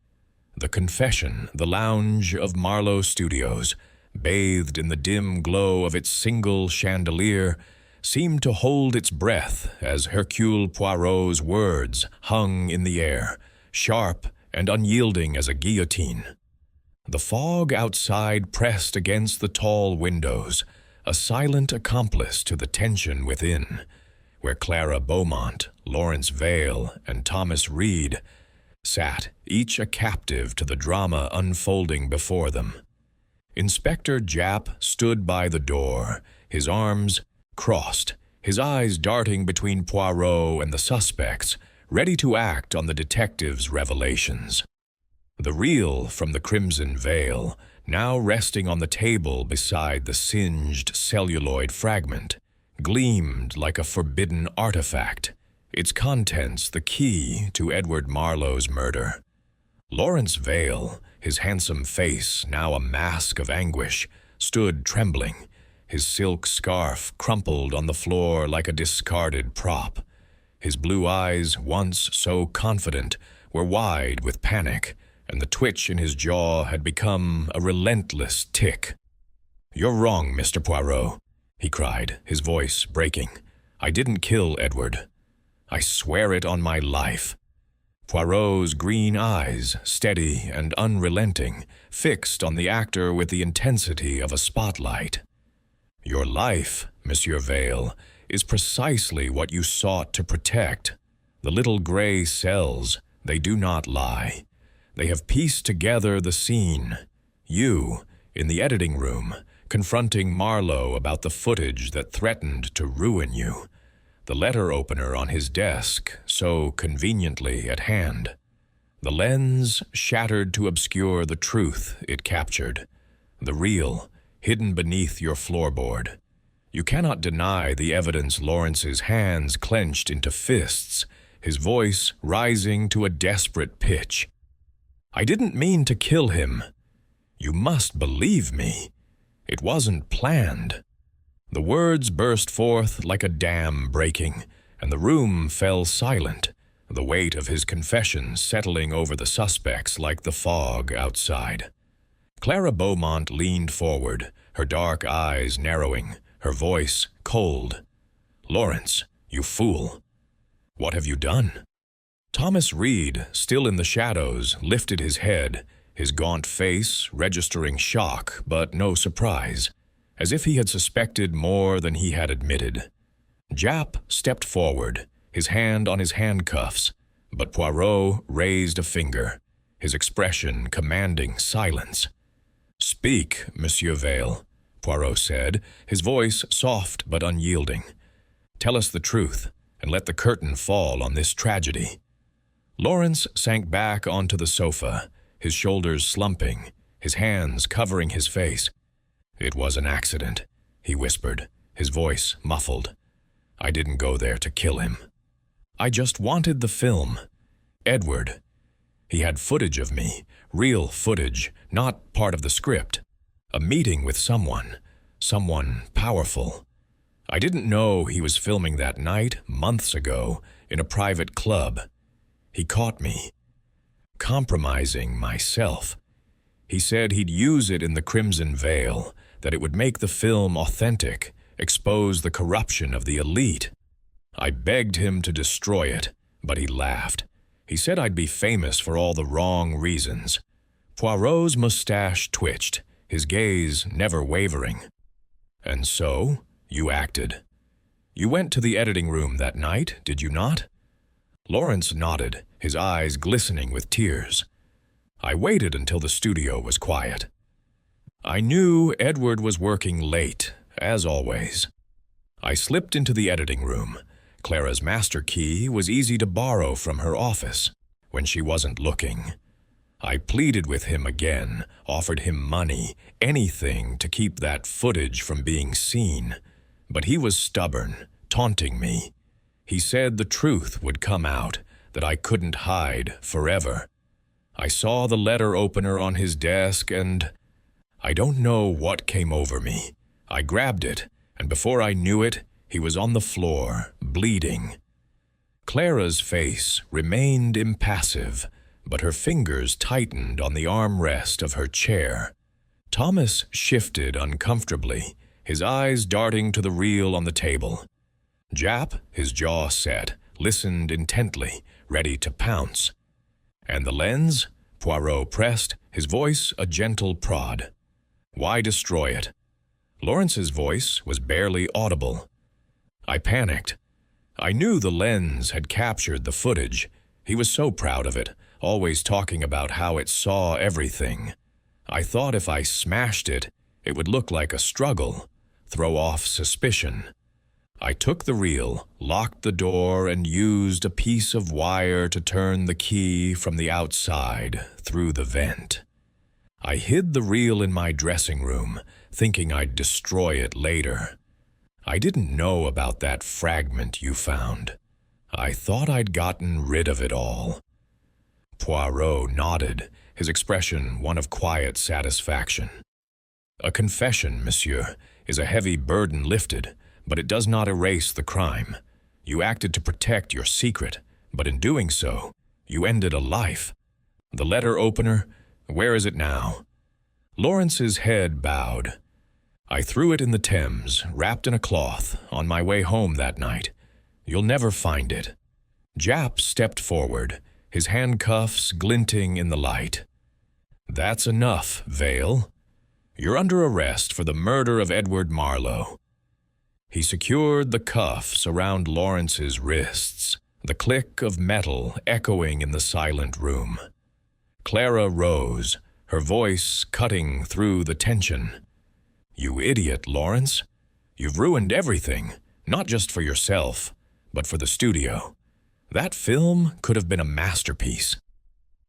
The confession, the lounge of Marlowe Studios, bathed in the dim glow of its single chandelier, seemed to hold its breath as Hercule Poirot's words hung in the air, sharp and unyielding as a guillotine. The fog outside pressed against the tall windows, a silent accomplice to the tension within, where Clara Beaumont, Lawrence Vale, and Thomas Reed sat, each a captive to the drama unfolding before them. Inspector Japp stood by the door, his arms crossed, his eyes darting between Poirot and the suspects, ready to act on the detective's revelations. The reel from the Crimson Veil, now resting on the table beside the singed celluloid fragment, gleamed like a forbidden artifact, its contents the key to Edward Marlowe's murder. Lawrence Vale, his handsome face now a mask of anguish, stood trembling, his silk scarf crumpled on the floor like a discarded prop. His blue eyes, once so confident, were wide with panic, and the twitch in his jaw had become a relentless tick. "You're wrong, Mr. Poirot," he cried, his voice breaking. "I didn't kill Edward. I swear it on my life." Poirot's green eyes, steady and unrelenting, fixed on the actor with the intensity of a spotlight. "Your life, Monsieur Vale, is precisely what you sought to protect. The little gray cells, they do not lie. They have pieced together the scene. You, in the editing room, confronting Marlowe about the footage that threatened to ruin you. The letter opener on his desk, so conveniently at hand. The lens shattered to obscure the truth it captured. The reel, hidden beneath your floorboard. You cannot deny the evidence. Lawrence's hands clenched into fists, his voice rising to a desperate pitch. "I didn't mean to kill him. You must believe me. It wasn't planned." The words burst forth like a dam breaking, and the room fell silent, the weight of his confession settling over the suspects like the fog outside. Clara Beaumont leaned forward, her dark eyes narrowing, her voice cold. "Lawrence, you fool. What have you done?" Thomas Reed, still in the shadows, lifted his head, his gaunt face registering shock but no surprise, as if he had suspected more than he had admitted. Japp stepped forward, his hand on his handcuffs, but Poirot raised a finger, his expression commanding silence. "Speak, Monsieur Vale," Poirot said, his voice soft but unyielding. "Tell us the truth, and let the curtain fall on this tragedy." Lawrence sank back onto the sofa, his shoulders slumping, his hands covering his face. "It was an accident," he whispered, his voice muffled. "I didn't go there to kill him. I just wanted the film. Edward. He had footage of me, real footage, not part of the script. A meeting with someone powerful. I didn't know he was filming that night, months ago, in a private club. He caught me. Compromising myself. He said he'd use it in the Crimson Veil, that it would make the film authentic, expose the corruption of the elite. I begged him to destroy it, but he laughed. He said I'd be famous for all the wrong reasons. Poirot's mustache twitched, his gaze never wavering. "And so, you acted. You went to the editing room that night, did you not?" Lawrence nodded, his eyes glistening with tears. "I waited until the studio was quiet. I knew Edward was working late, as always. I slipped into the editing room. Clara's master key was easy to borrow from her office when she wasn't looking. I pleaded with him again, offered him money, anything to keep that footage from being seen. But he was stubborn, taunting me. He said the truth would come out, that I couldn't hide forever. I saw the letter opener on his desk and I don't know what came over me. I grabbed it, and before I knew it, he was on the floor, bleeding. Clara's face remained impassive, but her fingers tightened on the armrest of her chair. Thomas shifted uncomfortably, his eyes darting to the reel on the table. Japp, his jaw set, listened intently, ready to pounce. "And the lens?" Poirot pressed, his voice a gentle prod. "Why destroy it?" Lawrence's voice was barely audible. I panicked. I knew the lens had captured the footage. He was so proud of it, always talking about how it saw everything. I thought if I smashed it, it would look like a struggle, throw off suspicion. I took the reel, locked the door, and used a piece of wire to turn the key from the outside through the vent. I hid the reel in my dressing room, thinking I'd destroy it later. I didn't know about that fragment you found. I thought I'd gotten rid of it all. Poirot nodded, his expression one of quiet satisfaction. "A confession, monsieur, is a heavy burden lifted, but it does not erase the crime. You acted to protect your secret, but in doing so, you ended a life. The letter opener, where is it now?" Lawrence's head bowed. "I threw it in the Thames, wrapped in a cloth, on my way home that night. You'll never find it." Japp stepped forward, his handcuffs glinting in the light. "That's enough, Vale. You're under arrest for the murder of Edward Marlowe." He secured the cuffs around Lawrence's wrists, the click of metal echoing in the silent room. Clara rose, her voice cutting through the tension. "You idiot, Lawrence. You've ruined everything, not just for yourself, but for the studio. That film could have been a masterpiece."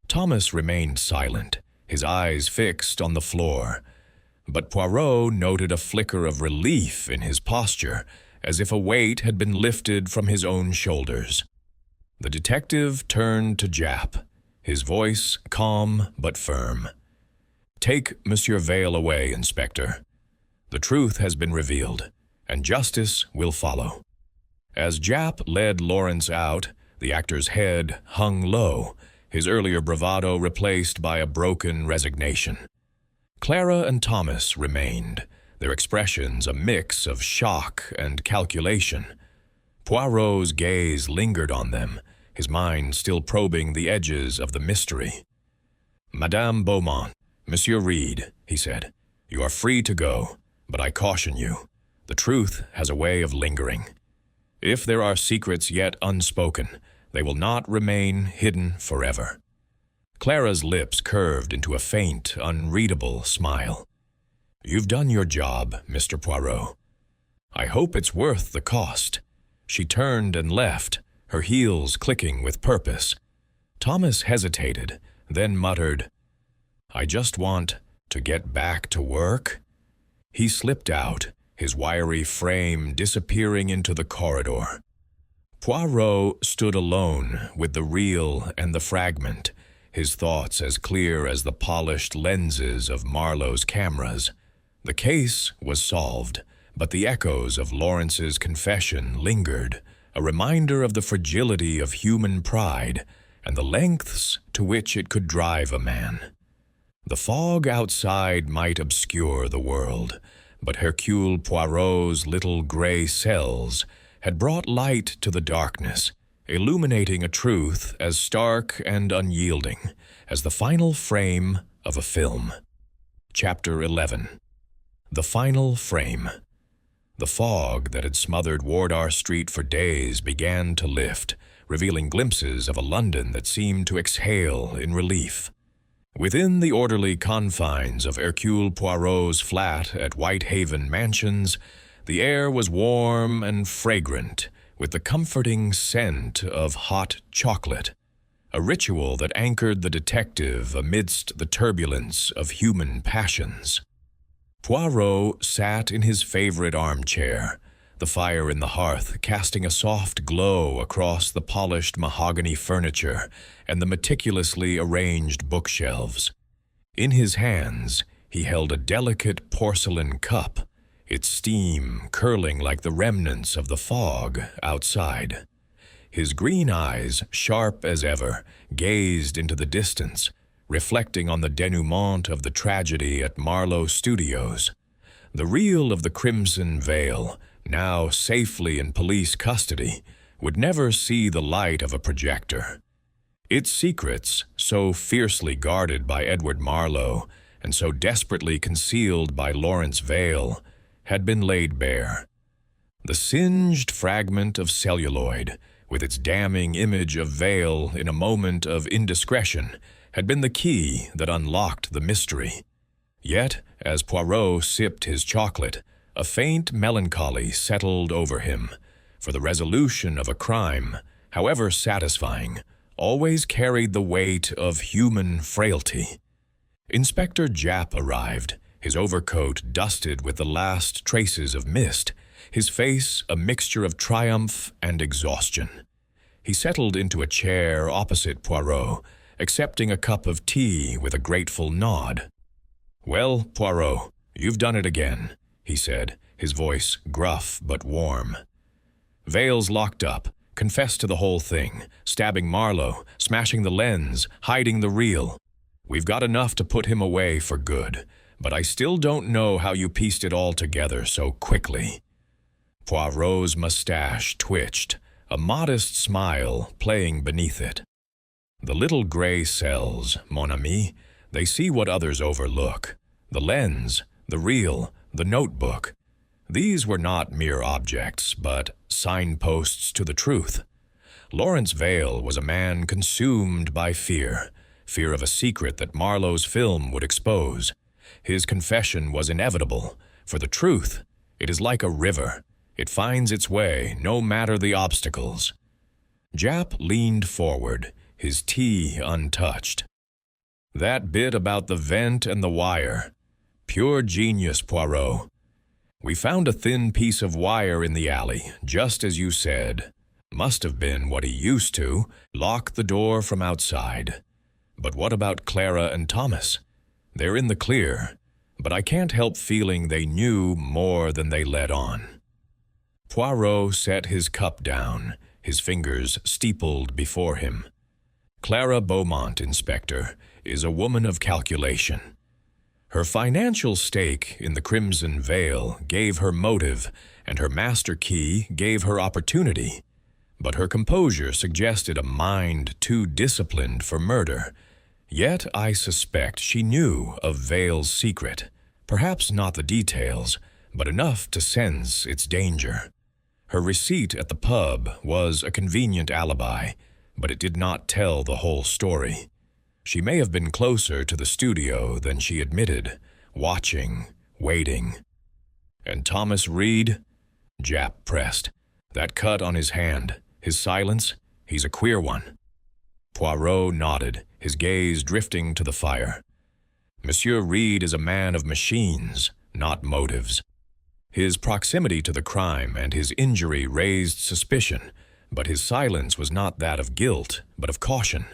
Thomas remained silent, his eyes fixed on the floor, but Poirot noted a flicker of relief in his posture, as if a weight had been lifted from his own shoulders. The detective turned to Japp, his voice calm but firm. "Take Monsieur Vale away, Inspector. The truth has been revealed, and justice will follow." As Japp led Lawrence out, The actor's head hung low, his earlier bravado replaced by a broken resignation. Clara and Thomas remained, their expressions a mix of shock and calculation. Poirot's gaze lingered on them, his mind still probing the edges of the mystery. "Madame Beaumont, Monsieur Reed," he said, "you are free to go, but I caution you. The truth has a way of lingering. If there are secrets yet unspoken, they will not remain hidden forever." Clara's lips curved into a faint, unreadable smile. "You've done your job, Mr. Poirot. I hope it's worth the cost." She turned and left, her heels clicking with purpose. Thomas hesitated, then muttered, "I just want to get back to work." He slipped out, his wiry frame disappearing into the corridor. Poirot stood alone with the reel and the fragment, his thoughts as clear as the polished lenses of Marlowe's cameras. The case was solved, but the echoes of Lawrence's confession lingered, a reminder of the fragility of human pride and the lengths to which it could drive a man. The fog outside might obscure the world, but Hercule Poirot's little gray cells had brought light to the darkness, illuminating a truth as stark and unyielding as the final frame of a film. Chapter 11. The Final Frame. The fog that had smothered Wardour Street for days began to lift, revealing glimpses of a London that seemed to exhale in relief. Within the orderly confines of Hercule Poirot's flat at Whitehaven Mansions, the air was warm and fragrant, with the comforting scent of hot chocolate, a ritual that anchored the detective amidst the turbulence of human passions. Poirot sat in his favorite armchair, the fire in the hearth casting a soft glow across the polished mahogany furniture and the meticulously arranged bookshelves. In his hands, he held a delicate porcelain cup, its steam curling like the remnants of the fog outside. His green eyes, sharp as ever, gazed into the distance, reflecting on the denouement of the tragedy at Marlowe Studios. The reel of the Crimson Veil, now safely in police custody, would never see the light of a projector. Its secrets, so fiercely guarded by Edward Marlowe and so desperately concealed by Lawrence Vale, had been laid bare. The singed fragment of celluloid, with its damning image of Vale in a moment of indiscretion, had been the key that unlocked the mystery. Yet, as Poirot sipped his chocolate, a faint melancholy settled over him, for the resolution of a crime, however satisfying, always carried the weight of human frailty. Inspector Japp arrived, his overcoat dusted with the last traces of mist, his face a mixture of triumph and exhaustion. He settled into a chair opposite Poirot, accepting a cup of tea with a grateful nod. "Well, Poirot, you've done it again," he said, his voice gruff but warm. "Vale's locked up, confessed to the whole thing, stabbing Marlowe, smashing the lens, hiding the reel. We've got enough to put him away for good, but I still don't know how you pieced it all together so quickly." Poirot's mustache twitched, a modest smile playing beneath it. "The little gray cells, mon ami, they see what others overlook. The lens, the reel, the notebook. These were not mere objects, but signposts to the truth. Lawrence Vale was a man consumed by fear of a secret that Marlowe's film would expose. His confession was inevitable, for the truth, it is like a river. It finds its way, no matter the obstacles." Japp leaned forward, his tea untouched. "That bit about the vent and the wire. Pure genius, Poirot. We found a thin piece of wire in the alley, just as you said. Must have been what he used to, lock the door from outside. But what about Clara and Thomas? They're in the clear, but I can't help feeling they knew more than they let on." Poirot set his cup down, his fingers steepled before him. Clara Beaumont, Inspector, is a woman of calculation. Her financial stake in the Crimson Veil gave her motive, and her master key gave her opportunity. But her composure suggested a mind too disciplined for murder. Yet I suspect she knew of Veil's secret, perhaps not the details, but enough to sense its danger. Her receipt at the pub was a convenient alibi, but it did not tell the whole story. She may have been closer to the studio than she admitted, watching, waiting. And Thomas Reed? Japp pressed. That cut on his hand, his silence, he's a queer one. Poirot nodded, his gaze drifting to the fire. Monsieur Reed is a man of machines, not motives. His proximity to the crime and his injury raised suspicion, but his silence was not that of guilt, but of caution.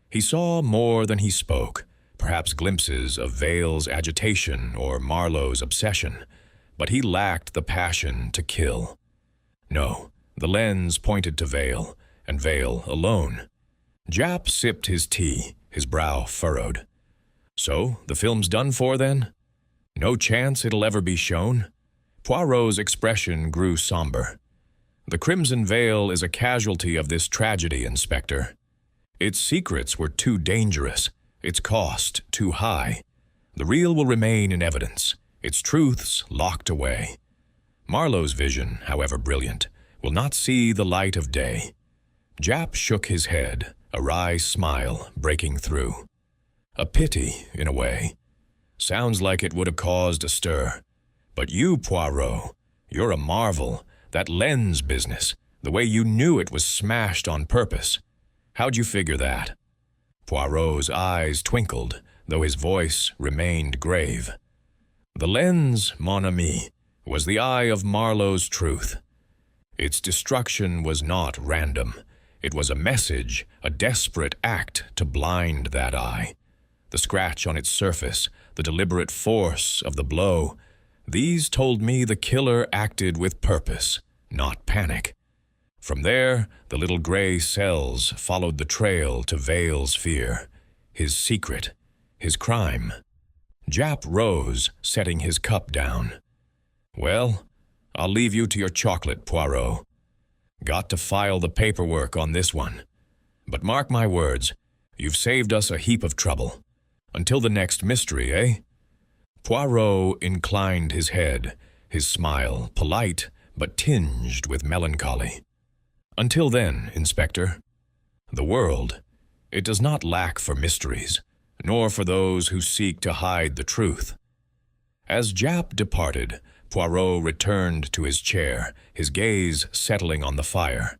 He saw more than he spoke, perhaps glimpses of Veil's agitation or Marlowe's obsession, but he lacked the passion to kill. No, the lens pointed to Veil, and Veil alone. Japp sipped his tea, his brow furrowed. So, the film's done for, then? No chance it'll ever be shown? Poirot's expression grew somber. The Crimson Veil is a casualty of this tragedy, Inspector. Its secrets were too dangerous, its cost too high. The real will remain in evidence, its truths locked away. Marlowe's vision, however brilliant, will not see the light of day. Japp shook his head, a wry smile breaking through. A pity, in a way. Sounds like it would have caused a stir. But you, Poirot, you're a marvel. That lens business, the way you knew it was smashed on purpose. How'd you figure that? Poirot's eyes twinkled, though his voice remained grave. The lens, mon ami, was the eye of Marlowe's truth. Its destruction was not random. It was a message, a desperate act to blind that eye. The scratch on its surface, the deliberate force of the blow, these told me the killer acted with purpose, not panic. From there, the little gray cells followed the trail to Veil's fear, his secret, his crime. Japp rose, setting his cup down. Well, I'll leave you to your chocolate, Poirot. Got to file the paperwork on this one. But mark my words, you've saved us a heap of trouble. Until the next mystery, eh? Poirot inclined his head, his smile polite but tinged with melancholy. Until then, Inspector. The world, it does not lack for mysteries, nor for those who seek to hide the truth. As Japp departed, Poirot returned to his chair, his gaze settling on the fire.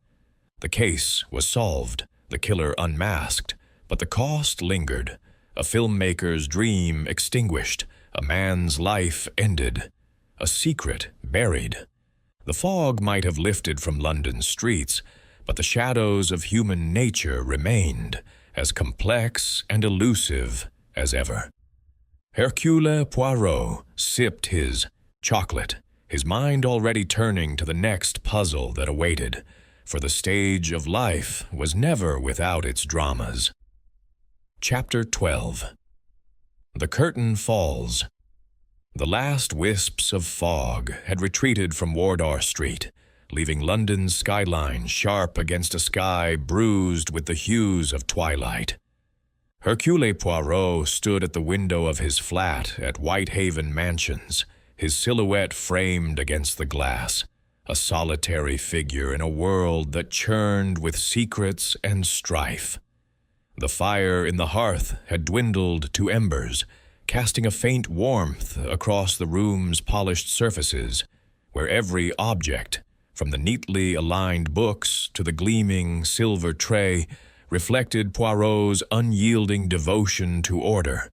The case was solved, the killer unmasked, but the cost lingered. A filmmaker's dream extinguished, a man's life ended, a secret buried. The fog might have lifted from London's streets, but the shadows of human nature remained, as complex and elusive as ever. Hercule Poirot sipped his chocolate, his mind already turning to the next puzzle that awaited, for the stage of life was never without its dramas. Chapter 12. The curtain falls. The last wisps of fog had retreated from Wardour Street, leaving London's skyline sharp against a sky bruised with the hues of twilight. Hercule Poirot stood at the window of his flat at Whitehaven Mansions, his silhouette framed against the glass, a solitary figure in a world that churned with secrets and strife. The fire in the hearth had dwindled to embers, casting a faint warmth across the room's polished surfaces, where every object, from the neatly aligned books to the gleaming silver tray, reflected Poirot's unyielding devotion to order.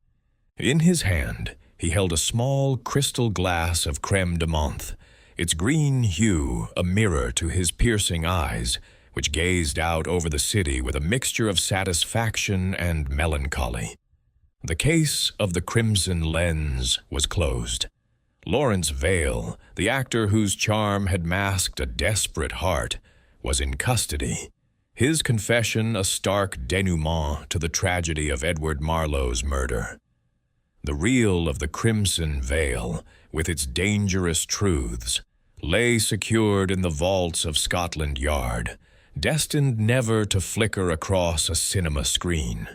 In his hand, he held a small crystal glass of crème de menthe, its green hue a mirror to his piercing eyes, which gazed out over the city with a mixture of satisfaction and melancholy. The case of the Crimson Lens was closed. Lawrence Vale, the actor whose charm had masked a desperate heart, was in custody, his confession a stark denouement to the tragedy of Edward Marlowe's murder. The reel of the Crimson Veil, with its dangerous truths, lay secured in the vaults of Scotland Yard, destined never to flicker across a cinema screen.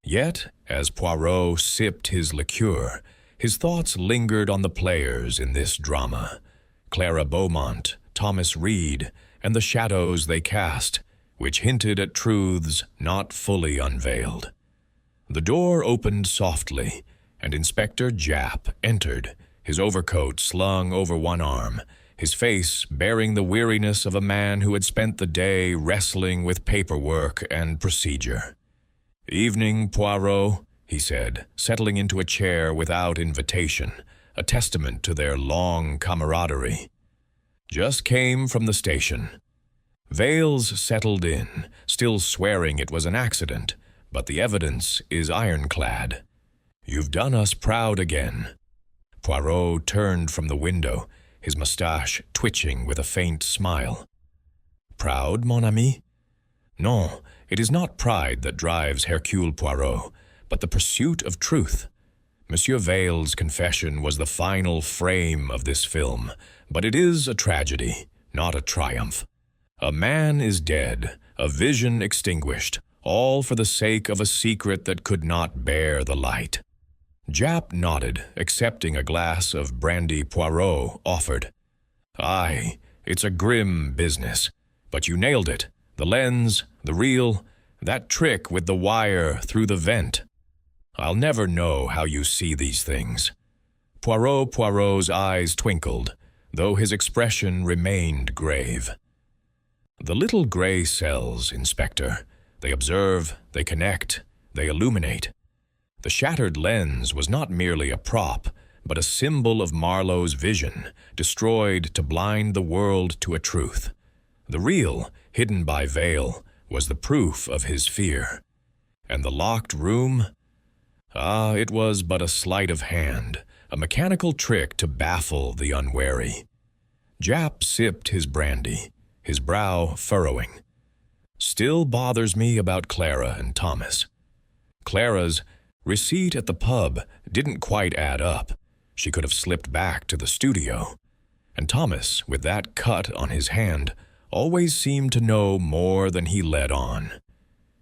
Yet, as Poirot sipped his liqueur, his thoughts lingered on the players in this drama: Clara Beaumont, Thomas Reed, and the shadows they cast, which hinted at truths not fully unveiled. The door opened softly, and Inspector Japp entered, his overcoat slung over one arm, his face bearing the weariness of a man who had spent the day wrestling with paperwork and procedure. "Evening, Poirot," he said, settling into a chair without invitation, a testament to their long camaraderie. "Just came from the station." Vales settled in, still swearing it was an accident, but the evidence is ironclad. "You've done us proud again." Poirot turned from the window, his moustache twitching with a faint smile. "Proud, mon ami? No, it is not pride that drives Hercule Poirot, but the pursuit of truth. Monsieur Vale's confession was the final frame of this film, but it is a tragedy, not a triumph. A man is dead, a vision extinguished, all for the sake of a secret that could not bear the light." Japp nodded, accepting a glass of brandy Poirot offered. "Aye, it's a grim business, but you nailed it. The lens, the reel, that trick with the wire through the vent. I'll never know how you see these things." Poirot's eyes twinkled, though his expression remained grave. "The little gray cells, Inspector. They observe, they connect, they illuminate. The shattered lens was not merely a prop, but a symbol of Marlowe's vision, destroyed to blind the world to a truth. The reel, hidden by Vale, was the proof of his fear. And the locked room? It was but a sleight of hand, a mechanical trick to baffle the unwary." Japp sipped his brandy, his brow furrowing. "Still bothers me about Clara and Thomas. Clara's receipt at the pub didn't quite add up. She could have slipped back to the studio. And Thomas, with that cut on his hand, always seemed to know more than he let on.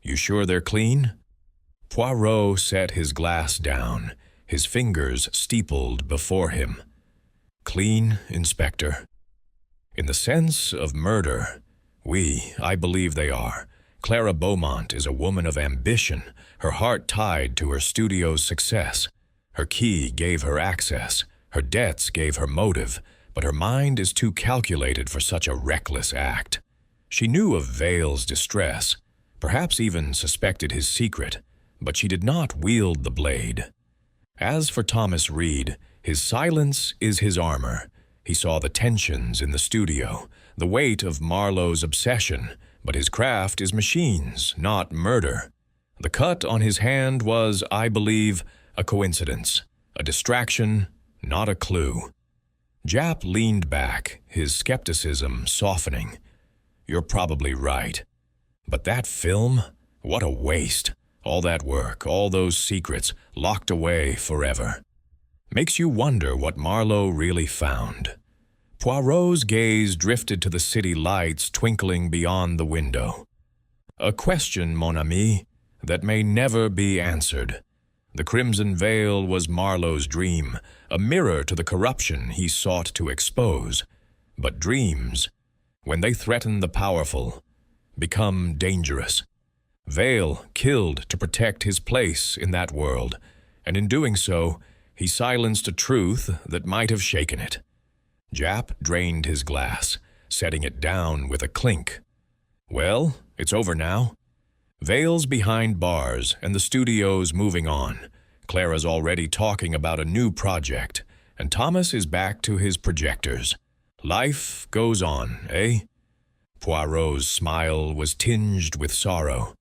You sure they're clean?" Poirot set his glass down, his fingers steepled before him. "Clean, Inspector? In the sense of murder, I believe they are. Clara Beaumont is a woman of ambition, her heart tied to her studio's success. Her key gave her access, her debts gave her motive, but her mind is too calculated for such a reckless act. She knew of Vale's distress, perhaps even suspected his secret, but she did not wield the blade. As for Thomas Reed, his silence is his armor. He saw the tensions in the studio, the weight of Marlowe's obsession, but his craft is machines, not murder. The cut on his hand was, I believe, a coincidence, a distraction, not a clue." Japp leaned back, his skepticism softening. "You're probably right. But that film? What a waste. All that work, all those secrets, locked away forever. Makes you wonder what Marlowe really found." Poirot's gaze drifted to the city lights twinkling beyond the window. "A question, mon ami, that may never be answered. The Crimson Veil was Marlowe's dream, a mirror to the corruption he sought to expose. But dreams, when they threaten the powerful, become dangerous. Vale killed to protect his place in that world, and in doing so, he silenced a truth that might have shaken it." Japp drained his glass, setting it down with a clink. "Well, it's over now. Vale's behind bars and the studio's moving on. Clara's already talking about a new project, and Thomas is back to his projectors. Life goes on, eh?" Poirot's smile was tinged with sorrow.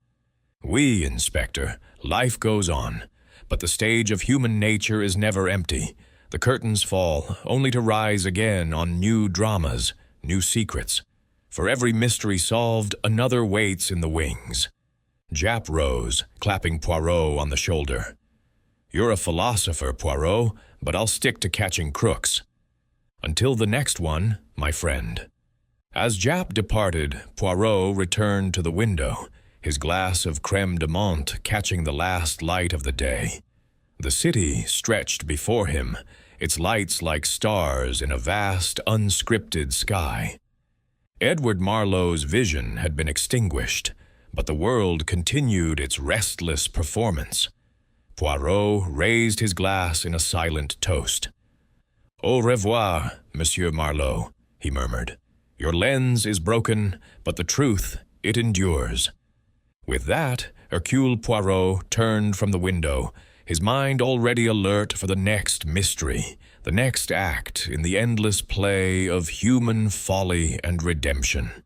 "Oui, Inspector, life goes on, but the stage of human nature is never empty. The curtains fall, only to rise again on new dramas, new secrets. For every mystery solved, another waits in the wings. Japp rose, clapping Poirot on the shoulder. "You're a philosopher, Poirot, but I'll stick to catching crooks. Until the next one, my friend." As Japp departed, Poirot returned to the window, his glass of crème de menthe catching the last light of the day. The city stretched before him, its lights like stars in a vast, unscripted sky. Edward Marlowe's vision had been extinguished, but the world continued its restless performance. Poirot raised his glass in a silent toast. "Au revoir, Monsieur Marlowe," he murmured. "Your lens is broken, but the truth, it endures." With that, Hercule Poirot turned from the window, his mind already alert for the next mystery, the next act in the endless play of human folly and redemption.